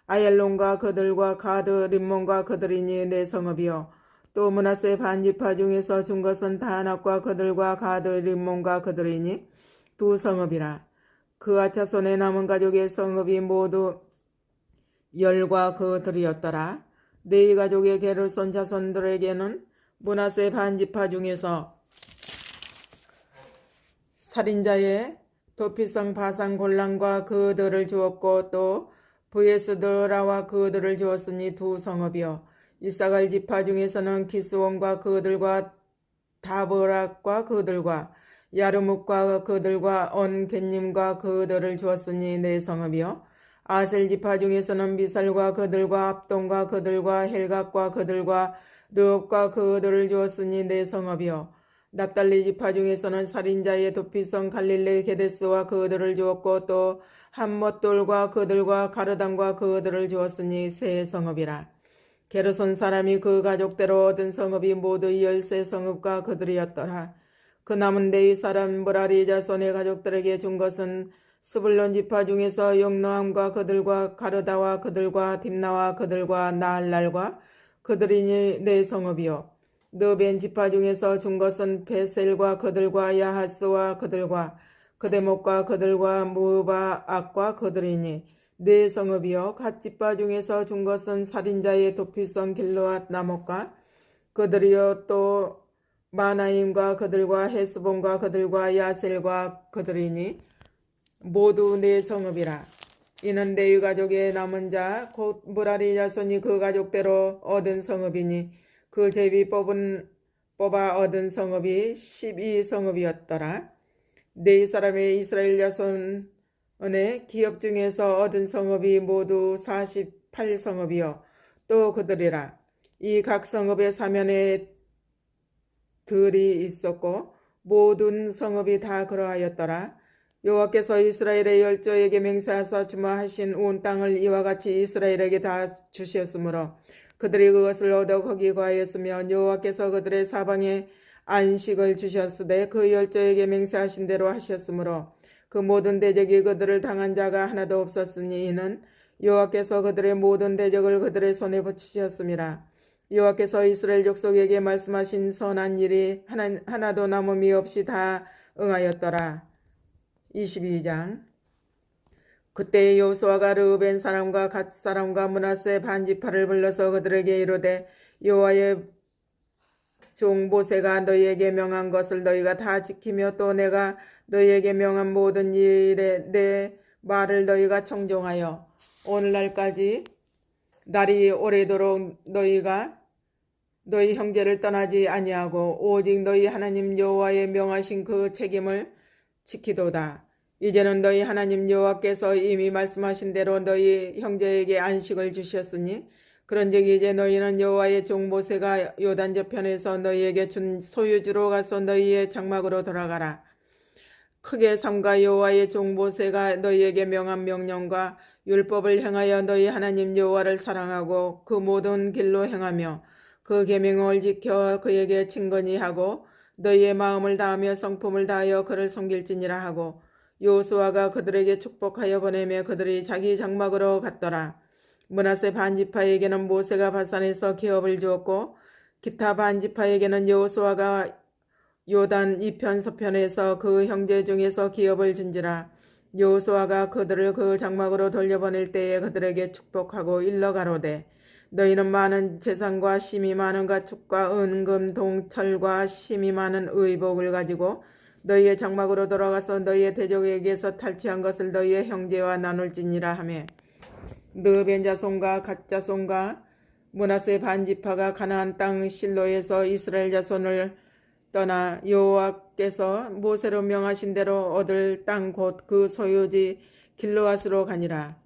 아얄론과 그들과 가드 림몬과 그들이니 4성읍이요 또 므낫세 반지파 중에서 준 것은 다낙과 그들과 가드 림몬과 그들이니 2성읍이라. 그와 자손의 남은 가족의 성읍이 모두 10과 그들이었더라. 네 가족의 게르손 자손들에게는 므낫세 반지파 중에서 살인자의 도피성 바산 골란과 그들을 주었고 또 브에스드라와 그들을 주었으니 2성읍이요 이사갈 지파 중에서는 기스온과 그들과 다브락과 그들과 야르묵과 그들과 언겟님과 그들을 주었으니 4성읍이요 아셀 지파 중에서는 미살과 그들과 압돈과 그들과 헬각과 그들과 르업과 그들을 주었으니 4성읍이요 납달리 지파 중에서는 살인자의 도피성 갈릴레 게데스와 그들을 주었고 또 함못돌과 그들과 가르단과 그들을 주었으니 3성읍이라. 게르손 사람이 그 가족대로 얻은 성읍이 모두 13성읍과 그들이었더라. 그 남은 네 사람 무라리 자손의 가족들에게 준 것은 스불론 지파 중에서 용노함과 그들과 가르다와 그들과 딥나와 그들과 나알랄과 그들이니 4성읍이요 느벤 지파 중에서 준 것은 베셀과 그들과 야하스와 그들과 그데목과 그들과 무바악과 그들이니 4성읍이요 갓 지파 중에서 준 것은 살인자의 도피성 길르앗 나목과 그들이요 또 마나임과 그들과 헤스본과 그들과 야셀과 그들이니 모두 4성읍이라. 이는 레위 가족의 남은 자 곧 무라리 자손이 그 가족대로 얻은 성읍이니 그 제비 뽑아 얻은 성읍이 12성읍이었더라. 네 사람의 이스라엘 자손의 기업 중에서 얻은 성읍이 모두 48성읍이요 또 그들이라. 이 각 성읍의 사면에 들이 있었고 모든 성읍이 다 그러하였더라. 여호와께서 이스라엘의 열조에게 맹세하사 주마하신 온 땅을 이와 같이 이스라엘에게 다 주셨으므로 그들이 그것을 얻어 거기 거하였으며 여호와께서 그들의 사방에 안식을 주셨으되 그 열조에게 맹세하신 대로 하셨으므로 그 모든 대적이 그들을 당한 자가 하나도 없었으니 이는 여호와께서 그들의 모든 대적을 그들의 손에 붙이셨음이라. 여호와께서 이스라엘 족속에게 말씀하신 선한 일이 하나도 남음이 없이 다 응하였더라. 22장. 그때 여호수아가 르우벤 사람과 갓 사람과 므낫세 반지파를 불러서 그들에게 이르되 여호와의 종 모세가 너희에게 명한 것을 너희가 다 지키며 또 내가 너희에게 명한 모든 일에 내 말을 너희가 청종하여 오늘날까지 날이 오래도록 너희가 너희 형제를 떠나지 아니하고 오직 너희 하나님 여호와의 명하신 그 책임을 지키도다. 이제는 너희 하나님 여호와께서 이미 말씀하신 대로 너희 형제에게 안식을 주셨으니 그런즉 이제 너희는 여호와의 종 모세가 요단 저편에서 너희에게 준 소유지로 가서 너희의 장막으로 돌아가라. 크게 삼가 여호와의 종 모세가 너희에게 명한 명령과 율법을 행하여 너희 하나님 여호와를 사랑하고 그 모든 길로 행하며 그 계명을 지켜 그에게 친근히 하고 너희의 마음을 다하며 성품을 다하여 그를 섬길지니라 하고 여호수아가 그들에게 축복하여 보내며 그들이 자기 장막으로 갔더라. 므낫세 반지파에게는 모세가 바산에서 기업을 주었고 기타 반지파에게는 여호수아가 요단 이편 서편에서 그 형제 중에서 기업을 준지라. 여호수아가 그들을 그 장막으로 돌려보낼 때에 그들에게 축복하고 일러 가로되 너희는 많은 재산과 심이 많은 가축과 은금 동철과 심이 많은 의복을 가지고 너희의 장막으로 돌아가서 너희의 대적에게서 탈취한 것을 너희의 형제와 나눌지니라 하매 르벤 자손과 갓 자손과 므낫세 반지파가 가나안 땅 실로에서 이스라엘 자손을 떠나 여호와께서 모세로 명하신 대로 얻을 땅 곧 그 소유지 길르앗으로 가니라.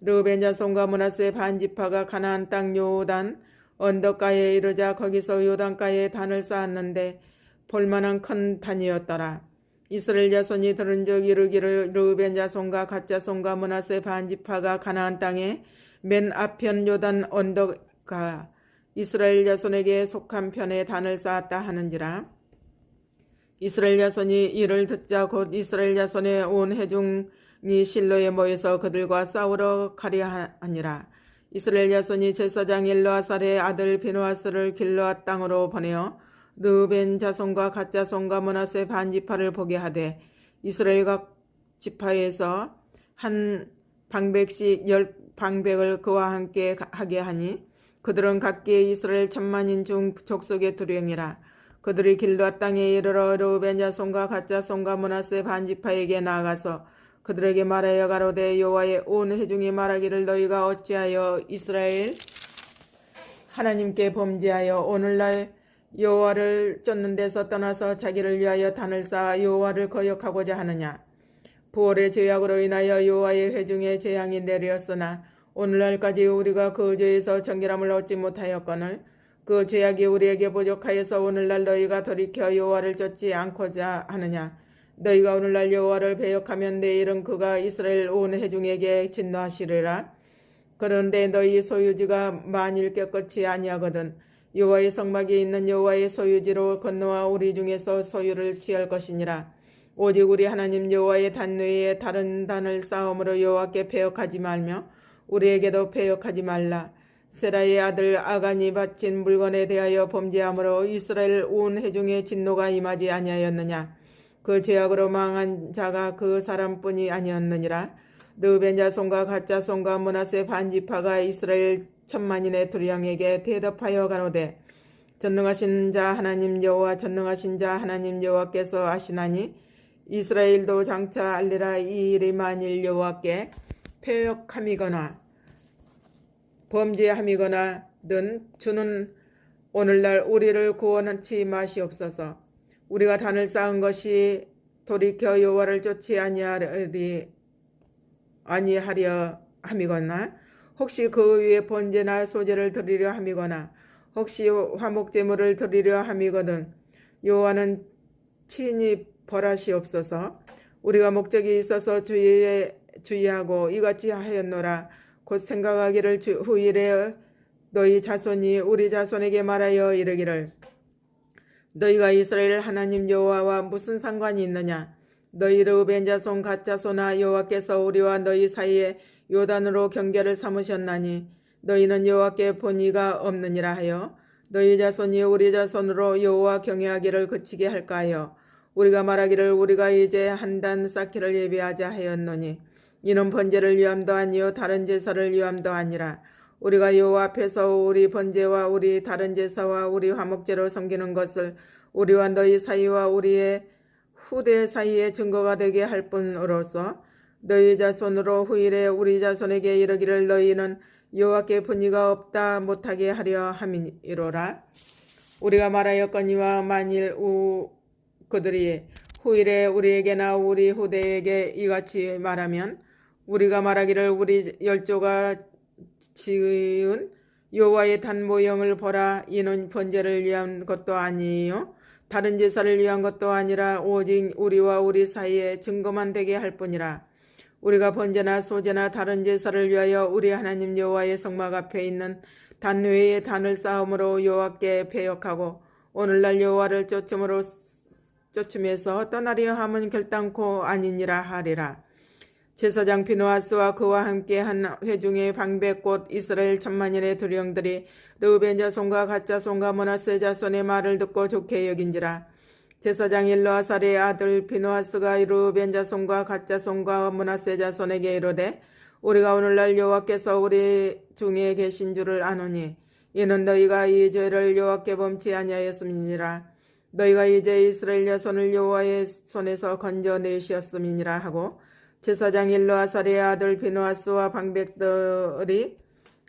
르벤 자손과 므낫세 반지파가 가나안 땅 요단 언덕가에 이르자 거기서 요단가에 단을 쌓았는데 볼만한 큰 단이었더라. 이스라엘 자손이 들은즉 이르기를 르벤 자손과 갓 자손과 므낫세 반지파가 가나안 땅에 맨 앞편 요단 언덕가 이스라엘 자손에게 속한 편에 단을 쌓았다 하는지라. 이스라엘 자손이 이를 듣자 곧 이스라엘 자손의 온 회중이 실로에 모여서 그들과 싸우러 가려 하니라. 이스라엘 자손이 제사장 엘르아살의 아들 비누아스를 길르앗 땅으로 보내어 르벤 자손과 갓 자손과 므낫세 반지파를 보게 하되 이스라엘 각 지파에서 한 방백씩 10방백을 그와 함께 하게 하니 그들은 각기 이스라엘 1000만인 중 족속의 두령이라. 그들이 길르앗 땅에 이르러 르벤 자손과 갓 자손과 므낫세 반지파에게 나아가서 그들에게 말하여 가로되 여호와의 온 회중이 말하기를 너희가 어찌하여 이스라엘 하나님께 범죄하여 오늘날 여호와를 쫓는 데서 떠나서 자기를 위하여 단을 쌓아 여호와를 거역하고자 하느냐. 부올의 죄악으로 인하여 여호와의 회중에 재앙이 내렸으나 오늘날까지 우리가 그 죄에서 정결함을 얻지 못하였거늘 그 죄악이 우리에게 부족하여서 오늘날 너희가 돌이켜 여호와를 쫓지 않고자 하느냐. 너희가 오늘날 여호와를 배역하면 내일은 그가 이스라엘 온 회중에게 진노하시리라. 그런데 너희 소유지가 만일 깨끗이 아니하거든 여호와의 성막에 있는 여호와의 소유지로 건너와 우리 중에서 소유를 취할 것이니라. 오직 우리 하나님 여호와의 단 외에 다른 단을 쌓음으로 여호와께 배역하지 말며 우리에게도 배역하지 말라. 세라의 아들 아간이 바친 물건에 대하여 범죄함으로 이스라엘 온 회중의 진노가 임하지 아니하였느냐. 그 죄악으로 망한 자가 그 사람뿐이 아니었느니라. 르벤 자손과 갓 자손과 므낫세 반지파가 이스라엘 1000만인의 두령에게 대답하여 가로되 전능하신 자 하나님 여호와 전능하신 자 하나님 여호와께서 아시나니 이스라엘도 장차 알리라. 이 일이 만일 여호와께 패역함이거나 범죄함이거나 든 주는 오늘날 우리를 구원치 마시옵소서. 우리가 단을 쌓은 것이 돌이켜 여호와를 쫓지 아니하려 함이거나 혹시 그 위에 번제나 소제를 드리려 함이거나 혹시 화목제물을 드리려 함이거든 여호와는 친히 벌하시옵소서. 우리가 목적이 있어서 주의하고 이같이 하였노라. 곧 생각하기를 후일에 너희 자손이 우리 자손에게 말하여 이르기를 너희가 이스라엘 하나님 여호와와 무슨 상관이 있느냐. 너희 르벤 자손 갓 자손아 여호와께서 우리와 너희 사이에 요단으로 경계를 삼으셨나니 너희는 여호와께 본의가 없느니라 하여 너희 자손이 우리 자손으로 여호와 경외하기를 그치게 할까 하여 우리가 말하기를 우리가 이제 한 단 쌓기를 예비하자 하였노니 이는 번제를 위함도 아니요 다른 제사를 위함도 아니라 우리가 여호와 앞에서 우리 번제와 우리 다른 제사와 우리 화목제로 섬기는 것을 우리와 너희 사이와 우리의 후대 사이에 증거가 되게 할 뿐으로서 너희 자손으로 후일에 우리 자손에게 이르기를 너희는 여호와께 분의가 없다 못하게 하려 함이로라. 우리가 말하였거니와 만일 그들이 후일에 우리에게나 우리 후대에게 이같이 말하면 우리가 말하기를 우리 열조가 지은 여호와의 단 모형을 보라. 이는 번제를 위한 것도 아니요 다른 제사를 위한 것도 아니라 오직 우리와 우리 사이에 증거만 되게 할 뿐이라. 우리가 번제나 소제나 다른 제사를 위하여 우리 하나님 여호와의 성막 앞에 있는 단 외에 단을 쌓음으로 여호와께 배역하고 오늘날 여호와를 쫓음에서 떠나려 함은 결단코 아니니라 하리라. 제사장 비누아스와 그와 함께한 회중의 방백 곧 이스라엘 천만인의 두령들이 르우벤 자손과 갓 자손과 므낫세 자손의 말을 듣고 좋게 여긴지라. 제사장 엘르아살의 아들 비누아스가 르우벤 자손과 갓 자손과 므낫세 자손에게 이르되 우리가 오늘날 여호와께서 우리 중에 계신 줄을 아노니 이는 너희가 이 죄를 여호와께 범치 아니하였음이니라. 너희가 이제 이스라엘 자손을 여호와의 손에서 건져내셨음이니라 하고 제사장 엘르아살의 아들 비누아스와 방백들이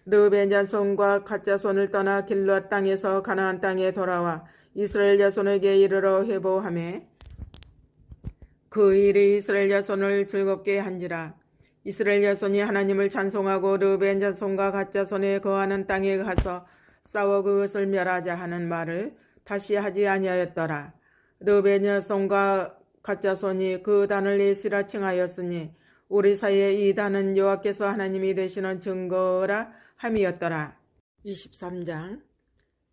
르우벤 자손과 갓 자손을 떠나 길르앗 땅에서 가나안 땅에 돌아와 이스라엘 자손에게 이르러 회보하매 그 일이 이스라엘 자손을 즐겁게 한지라. 이스라엘 자손이 하나님을 찬송하고 르우벤 자손과 갓 자손에 거하는 땅에 가서 싸워 그것을 멸하자 하는 말을 다시 하지 아니하였더라. 르우벤 자손과 갓 자손이 그 단을 에시라 칭하였으니 우리 사이에 이 단은 여호와께서 하나님이 되시는 증거라 함이었더라. 23장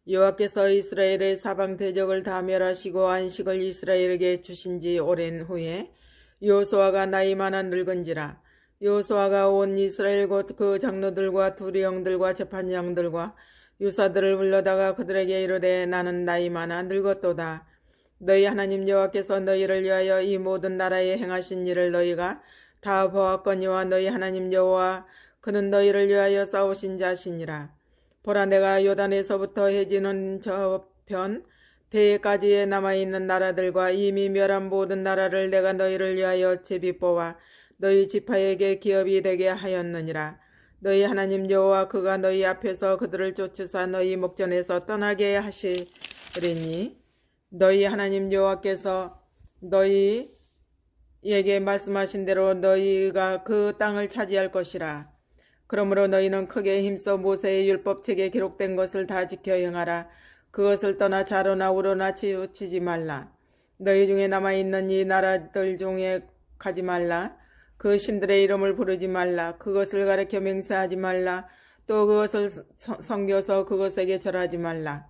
여호와께서 이스라엘의 사방 대적을 다 멸하시고 안식을 이스라엘에게 주신 지 오랜 후에 여호수아가 나이 많아 늙은지라. 여호수아가 온 이스라엘 곧 그 장로들과 두령들과 재판장들과 유사들을 불러다가 그들에게 이르되 나는 나이 많아 늙었도다. 너희 하나님 여호와께서 너희를 위하여 이 모든 나라에 행하신 일을 너희가 다 보았거니와 너희 하나님 여호와 그는 너희를 위하여 싸우신 자시니라. 보라 내가 요단에서부터 해지는 저편 대해까지에 남아있는 나라들과 이미 멸한 모든 나라를 내가 너희를 위하여 제비 뽑아 너희 지파에게 기업이 되게 하였느니라. 너희 하나님 여호와 그가 너희 앞에서 그들을 쫓으사 너희 목전에서 떠나게 하시리니 너희 하나님 여호와께서 너희에게 말씀하신 대로 너희가 그 땅을 차지할 것이라. 그러므로 너희는 크게 힘써 모세의 율법책에 기록된 것을 다 지켜 행하라. 그것을 떠나 좌로나 우로나 치우치지 말라. 너희 중에 남아있는 이 나라들 중에 가지 말라. 그 신들의 이름을 부르지 말라. 그것을 가리켜 맹세하지 말라. 또 그것을 섬겨서 그것에게 절하지 말라.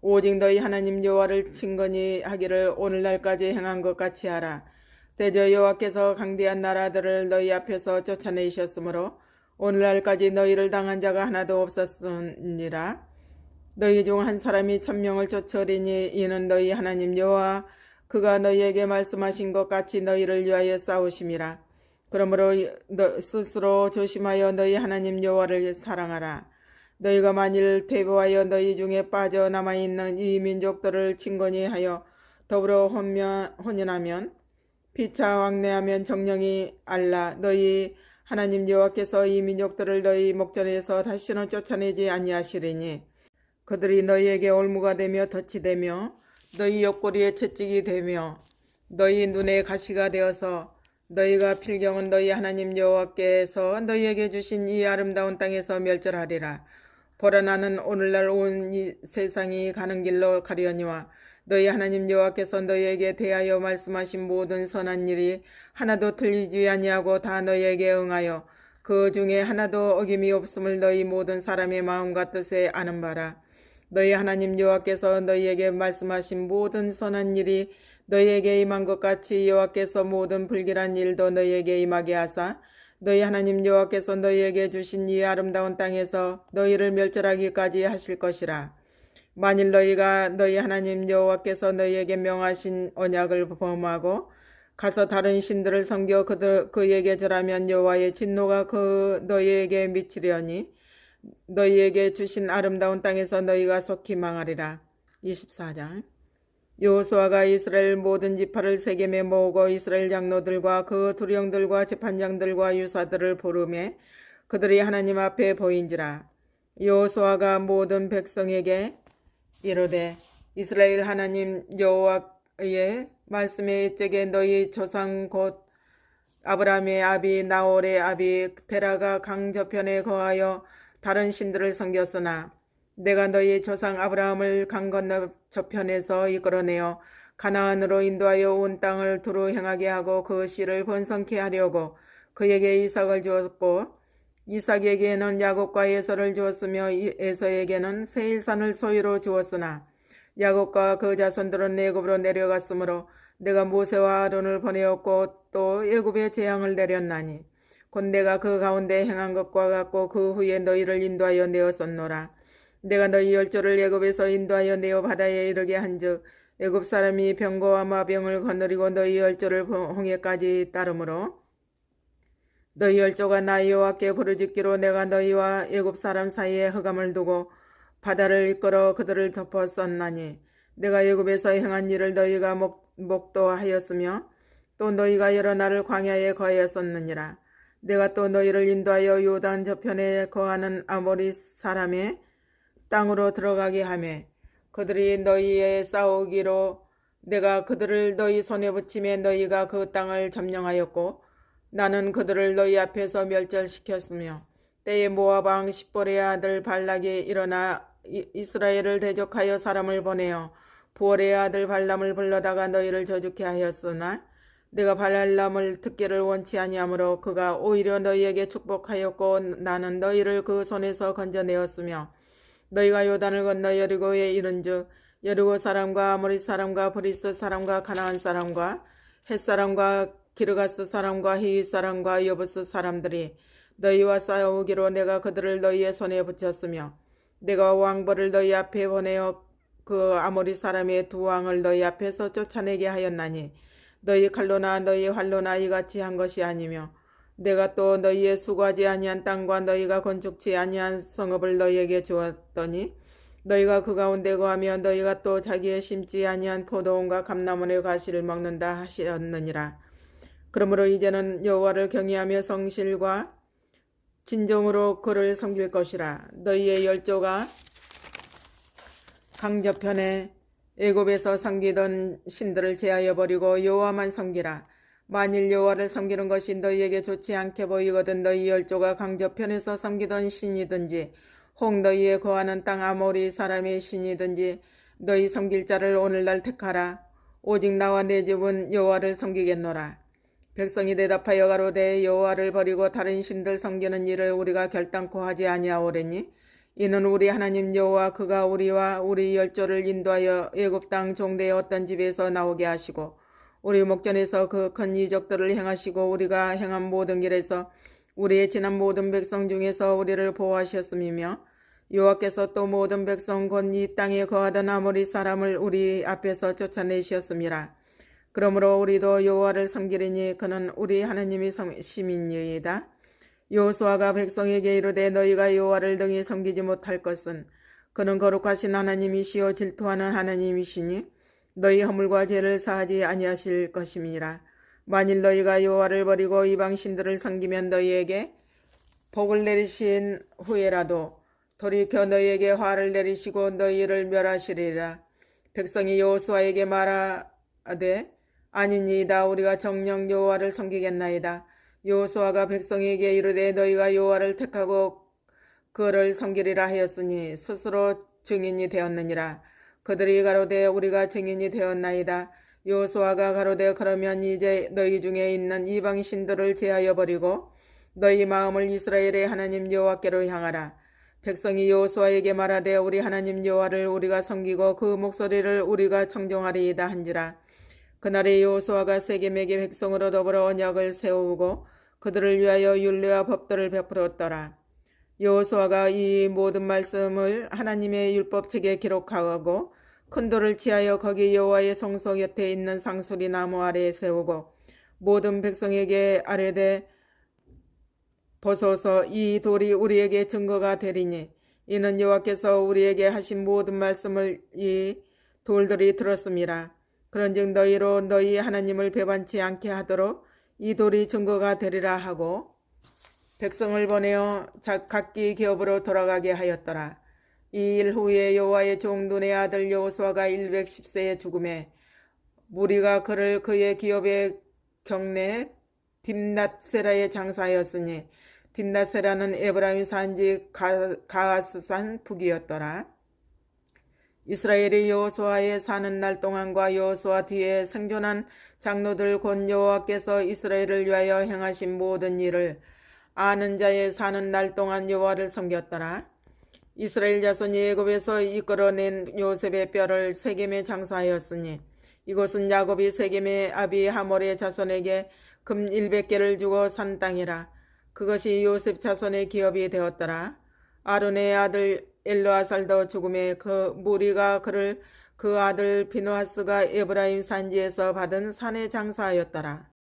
오직 너희 하나님 여호와를 친근히 하기를 오늘날까지 행한 것 같이 하라. 대저 여호와께서 강대한 나라들을 너희 앞에서 쫓아내셨으므로 오늘날까지 너희를 당한 자가 하나도 없었으니라. 너희 중 한 사람이 1000명을 쫓으리니 이는 너희 하나님 여호와 그가 너희에게 말씀하신 것 같이 너희를 위하여 싸우심이라. 그러므로 스스로 조심하여 너희 하나님 여호와를 사랑하라. 너희가 만일 퇴보하여 너희 중에 빠져 남아있는 이 민족들을 친건히 하여 더불어 혼인하면 피차 왕래하면 정령이 알라. 너희 하나님 여호와께서 이 민족들을 너희 목전에서 다시는 쫓아내지 아니하시리니 그들이 너희에게 올무가 되며 덫이 되며 너희 옆구리에 채찍이 되며 너희 눈에 가시가 되어서 너희가 필경은 너희 하나님 여호와께서 너희에게 주신 이 아름다운 땅에서 멸절하리라. 보라 나는 오늘날 온 이 세상이 가는 길로 가려니와 너희 하나님 여호와께서 너희에게 대하여 말씀하신 모든 선한 일이 하나도 틀리지 아니하고 다 너희에게 응하여 그 중에 하나도 어김이 없음을 너희 모든 사람의 마음과 뜻에 아는 바라. 너희 하나님 여호와께서 너희에게 말씀하신 모든 선한 일이 너희에게 임한 것 같이 여호와께서 모든 불길한 일도 너희에게 임하게 하사 너희 하나님 여호와께서 너희에게 주신 이 아름다운 땅에서 너희를 멸절하기까지 하실 것이라. 만일 너희가 너희 하나님 여호와께서 너희에게 명하신 언약을 범하고 가서 다른 신들을 섬겨 그에게 절하면 여호와의 진노가 너희에게 미치려니 너희에게 주신 아름다운 땅에서 너희가 속히 망하리라. 24장 여호수아가 이스라엘 모든 지파를 세겜에 모으고 이스라엘 장로들과 그 두령들과 재판장들과 유사들을 부르매 그들이 하나님 앞에 보인지라. 여호수아가 모든 백성에게 이르되 이스라엘 하나님 여호와의 말씀에 이쪽에 너희 조상 곧 아브라함의 아비 나홀의 아비 데라가 강 저편에 거하여 다른 신들을 섬겼으나 내가 너희 조상 아브라함을 강 건너 저편에서 이끌어내어 가나안으로 인도하여 온 땅을 두루 행하게 하고 그 씨를 번성케 하려고 그에게 이삭을 주었고 이삭에게는 야곱과 에서를 주었으며 에서에게는 세일산을 소유로 주었으나 야곱과 그 자손들은 애굽으로 내려갔으므로 내가 모세와 아론을 보내었고 또 애굽에 재앙을 내렸나니 곧 내가 그 가운데 행한 것과 같고 그 후에 너희를 인도하여 내었었노라. 내가 너희 열조를 애굽에서 인도하여 내어 바다에 이르게 한즉 애굽 사람이 병거와 마병을 거느리고 너희 열조를 홍해까지 따르므로 너희 열조가 나 여호와께 부르짖기로 내가 너희와 애굽 사람 사이에 흑암을 두고 바다를 이끌어 그들을 덮었었나니 내가 애굽에서 행한 일을 너희가 목도하였으며 또 너희가 여러 날을 광야에 거하였었느니라. 내가 또 너희를 인도하여 요단 저편에 거하는 아모리 사람의 땅으로 들어가게 하매 그들이 너희에 싸우기로 내가 그들을 너희 손에 붙임에 너희가 그 땅을 점령하였고 나는 그들을 너희 앞에서 멸절시켰으며 때에 모압 왕 십볼의 아들 발락이 일어나 이스라엘을 대적하여 사람을 보내어 부올의 아들 발람을 불러다가 너희를 저주케 하였으나 내가 발람을 듣기를 원치 아니하므로 그가 오히려 너희에게 축복하였고 나는 너희를 그 손에서 건져내었으며 너희가 요단을 건너 여리고에 이른즉 여리고 사람과 아모리 사람과 브리스 사람과 가나안 사람과 헷 사람과 기르가스 사람과 히윗 사람과 여부스 사람들이 너희와 싸우기로 내가 그들을 너희의 손에 붙였으며 내가 왕벌을 너희 앞에 보내어 그 아모리 사람의 두 왕을 너희 앞에서 쫓아내게 하였나니 너희 칼로나 너희 활로나 이같이 한 것이 아니며 내가 또 너희의 수고하지 아니한 땅과 너희가 건축치 아니한 성읍을 너희에게 주었더니 너희가 그 가운데 거하며 너희가 또 자기의 심지 아니한 포도원과 감람원의 과실을 먹는다 하셨느니라. 그러므로 이제는 여호와를 경외하며 성실과 진정으로 그를 섬길 것이라. 너희의 열조가 강저편에 애굽에서 섬기던 신들을 제하여 버리고 여호와만 섬기라. 만일 여호와를 섬기는 것이 너희에게 좋지 않게 보이거든 너희 열조가 강저편에서 섬기던 신이든지 혹 너희에 거하는 땅 아모리 사람의 신이든지 너희 섬길 자를 오늘날 택하라. 오직 나와 내 집은 여호와를 섬기겠노라. 백성이 대답하여 가로되 여호와를 버리고 다른 신들 섬기는 일을 우리가 결단코 하지 아니하오리니 이는 우리 하나님 여호와 그가 우리와 우리 열조를 인도하여 애굽 땅 종대의 어떤 집에서 나오게 하시고 우리 목전에서 그 큰 이적들을 행하시고 우리가 행한 모든 길에서 우리의 지난 모든 백성 중에서 우리를 보호하셨음이며 여호와께서 또 모든 백성 곧 이 땅에 거하던 아모리 사람을 우리 앞에서 쫓아내셨음이라. 그러므로 우리도 여호와를 섬기리니 그는 우리 하나님이 심이니이다. 여호수아가 백성에게 이르되 너희가 여호와를 등이 섬기지 못할 것은 그는 거룩하신 하나님이시요 질투하는 하나님이시니 너희 허물과 죄를 사하지 아니하실 것임이라. 만일 너희가 여호와를 버리고 이방 신들을 섬기면 너희에게 복을 내리신 후에라도 돌이켜 너희에게 화를 내리시고 너희를 멸하시리라. 백성이 여호수아에게 말하되 아니니이다. 우리가 정녕 여호와를 섬기겠나이다. 여호수아가 백성에게 이르되 너희가 여호와를 택하고 그를 섬기리라 하였으니 스스로 증인이 되었느니라. 그들이 가로되 우리가 증인이 되었나이다. 여호수아가 가로되 그러면 이제 너희 중에 있는 이방 신들을 제하여 버리고 너희 마음을 이스라엘의 하나님 여호와께로 향하라. 백성이 여호수아에게 말하되 우리 하나님 여호와를 우리가 섬기고 그 목소리를 우리가 청종하리이다 한지라. 그날에 여호수아가 세겜에게 백성으로 더불어 언약을 세우고 그들을 위하여 율례와 법도를 베풀었더라. 여호수아가 이 모든 말씀을 하나님의 율법책에 기록하고 큰 돌을 치하여 거기 여호와의 성소 곁에 있는 상수리 나무 아래에 세우고 모든 백성에게 아뢰되 보소서 이 돌이 우리에게 증거가 되리니 이는 여호와께서 우리에게 하신 모든 말씀을 이 돌들이 들었음이라. 그런즉 너희로 너희 하나님을 배반치 않게 하도록 이 돌이 증거가 되리라 하고 백성을 보내어 각기 기업으로 돌아가게 하였더라. 이 일 후에 여호와의 종 눈의 아들 여호수아가 110세에 죽음에 무리가 그를 그의 기업의 경내 딥낫세라에 장사하였으니 딥낫세라는 에브라임 산지 가하스산 북이었더라. 이스라엘이 여호수아에 사는 날 동안과 여호수아 뒤에 생존한 장로들 곧 여호와께서 이스라엘을 위하여 행하신 모든 일을 아는 자의 사는 날 동안 여호와를 섬겼더라. 이스라엘 자손이 애굽에서 이끌어낸 요셉의 뼈를 세겜에 장사하였으니 이곳은 야곱이 세겜의 아비 하몰의 자손에게 금 100개를 주고 산 땅이라. 그것이 요셉 자손의 기업이 되었더라. 아론의 아들 엘르아살도 죽음에 그 무리가 그를 그 아들 비느하스가 에브라임 산지에서 받은 산에 장사하였더라.